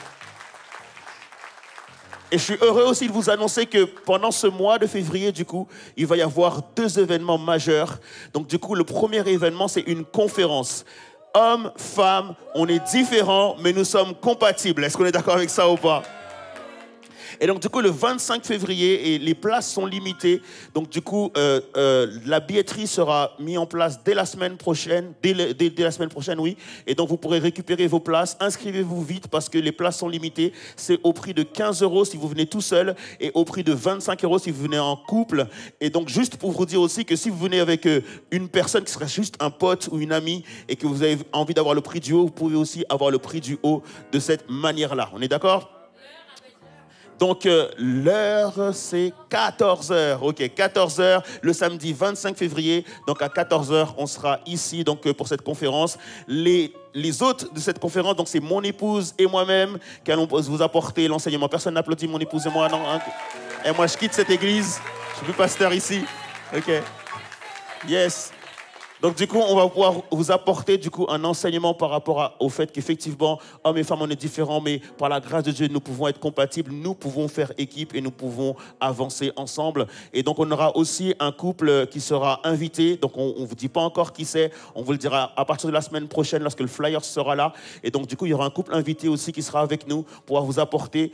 Et je suis heureux aussi de vous annoncer que pendant ce mois de février, du coup, il va y avoir 2 événements majeurs. Donc du coup, le premier événement, c'est une conférence. Hommes, femmes, on est différents, mais nous sommes compatibles. Est-ce qu'on est d'accord avec ça ou pas? Et donc, du coup, le 25 février, et les places sont limitées. Donc, du coup, la billetterie sera mise en place dès la semaine prochaine. Dès la semaine prochaine, oui. Et donc, vous pourrez récupérer vos places. Inscrivez-vous vite parce que les places sont limitées. C'est au prix de 15 € si vous venez tout seul et au prix de 25 € si vous venez en couple. Et donc, juste pour vous dire aussi que si vous venez avec une personne qui serait juste un pote ou une amie et que vous avez envie d'avoir le prix du haut, vous pouvez aussi avoir le prix du haut de cette manière-là. On est d'accord ? Donc, l'heure, c'est 14h. OK, 14h, le samedi 25 février. Donc, à 14h, on sera ici donc, pour cette conférence. Les hôtes de cette conférence, donc c'est mon épouse et moi-même qui allons vous apporter l'enseignement. Personne n'applaudit mon épouse et moi, non, hein? Et moi, je quitte cette église. Je suis plus pasteur ici. OK. Yes. Donc, du coup, on va pouvoir vous apporter du coup, un enseignement par rapport au fait qu'effectivement, hommes et femmes, on est différents, mais par la grâce de Dieu, nous pouvons être compatibles, nous pouvons faire équipe et nous pouvons avancer ensemble. Et donc, on aura aussi un couple qui sera invité. Donc, on ne vous dit pas encore qui c'est. On vous le dira à partir de la semaine prochaine lorsque le flyer sera là. Et donc, du coup, il y aura un couple invité aussi qui sera avec nous pour pouvoir vous apporter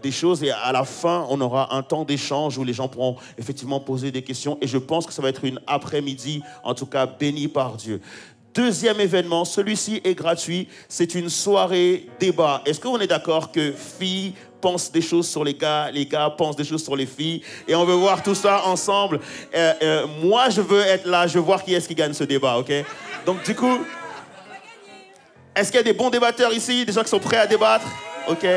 des choses. Et à la fin, on aura un temps d'échange où les gens pourront effectivement poser des questions. Et je pense que ça va être une après-midi, en tout cas, béni par Dieu. Deuxième événement, celui-ci est gratuit, c'est une soirée débat. Est-ce qu'on est d'accord que filles pensent des choses sur les gars pensent des choses sur les filles, et on veut voir tout ça ensemble. Moi, je veux être là, je veux voir qui est-ce qui gagne ce débat, ok? Donc du coup, est-ce qu'il y a des bons débatteurs ici, des gens qui sont prêts à débattre? Ok.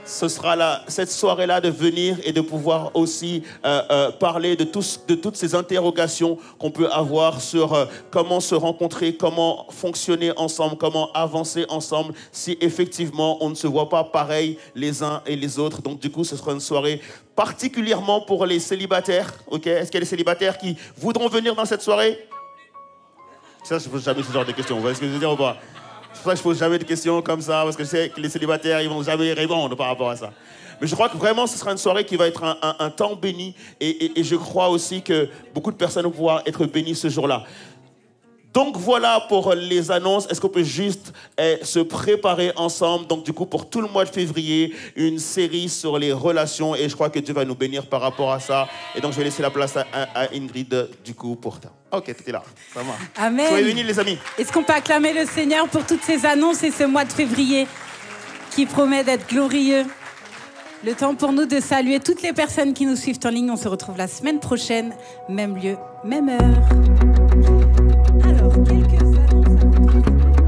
Ce sera cette soirée-là de venir et de pouvoir aussi parler de toutes ces interrogations qu'on peut avoir sur comment se rencontrer, comment fonctionner ensemble, comment avancer ensemble si effectivement on ne se voit pas pareil les uns et les autres. Donc du coup, ce sera une soirée particulièrement pour les célibataires. Okay? Est-ce qu'il y a des célibataires qui voudront venir dans cette soirée? Ça, je ne pose jamais ce genre de questions. Vous voyez ce que je veux dire ou pas? C'est pour ça que je ne pose jamais de questions comme ça, parce que je sais que les célibataires, ils ne vont jamais répondre par rapport à ça. Mais je crois que vraiment, ce sera une soirée qui va être un temps béni. Et je crois aussi que beaucoup de personnes vont pouvoir être bénies ce jour-là. Donc voilà pour les annonces. Est-ce qu'on peut juste se préparer ensemble? Donc du coup, pour tout le mois de février, une série sur les relations. Et je crois que Dieu va nous bénir par rapport à ça. Et donc je vais laisser la place à Ingrid, du coup, pour ça. Ok, tu es là. Ça va.
Amen.
Soyez bénis, les amis.
Est-ce qu'on peut acclamer le Seigneur pour toutes ces annonces et ce mois de février qui promet d'être glorieux? Le temps pour nous de saluer toutes les personnes qui nous suivent en ligne. On se retrouve la semaine prochaine, même lieu, même heure. Alors, quelques annonces.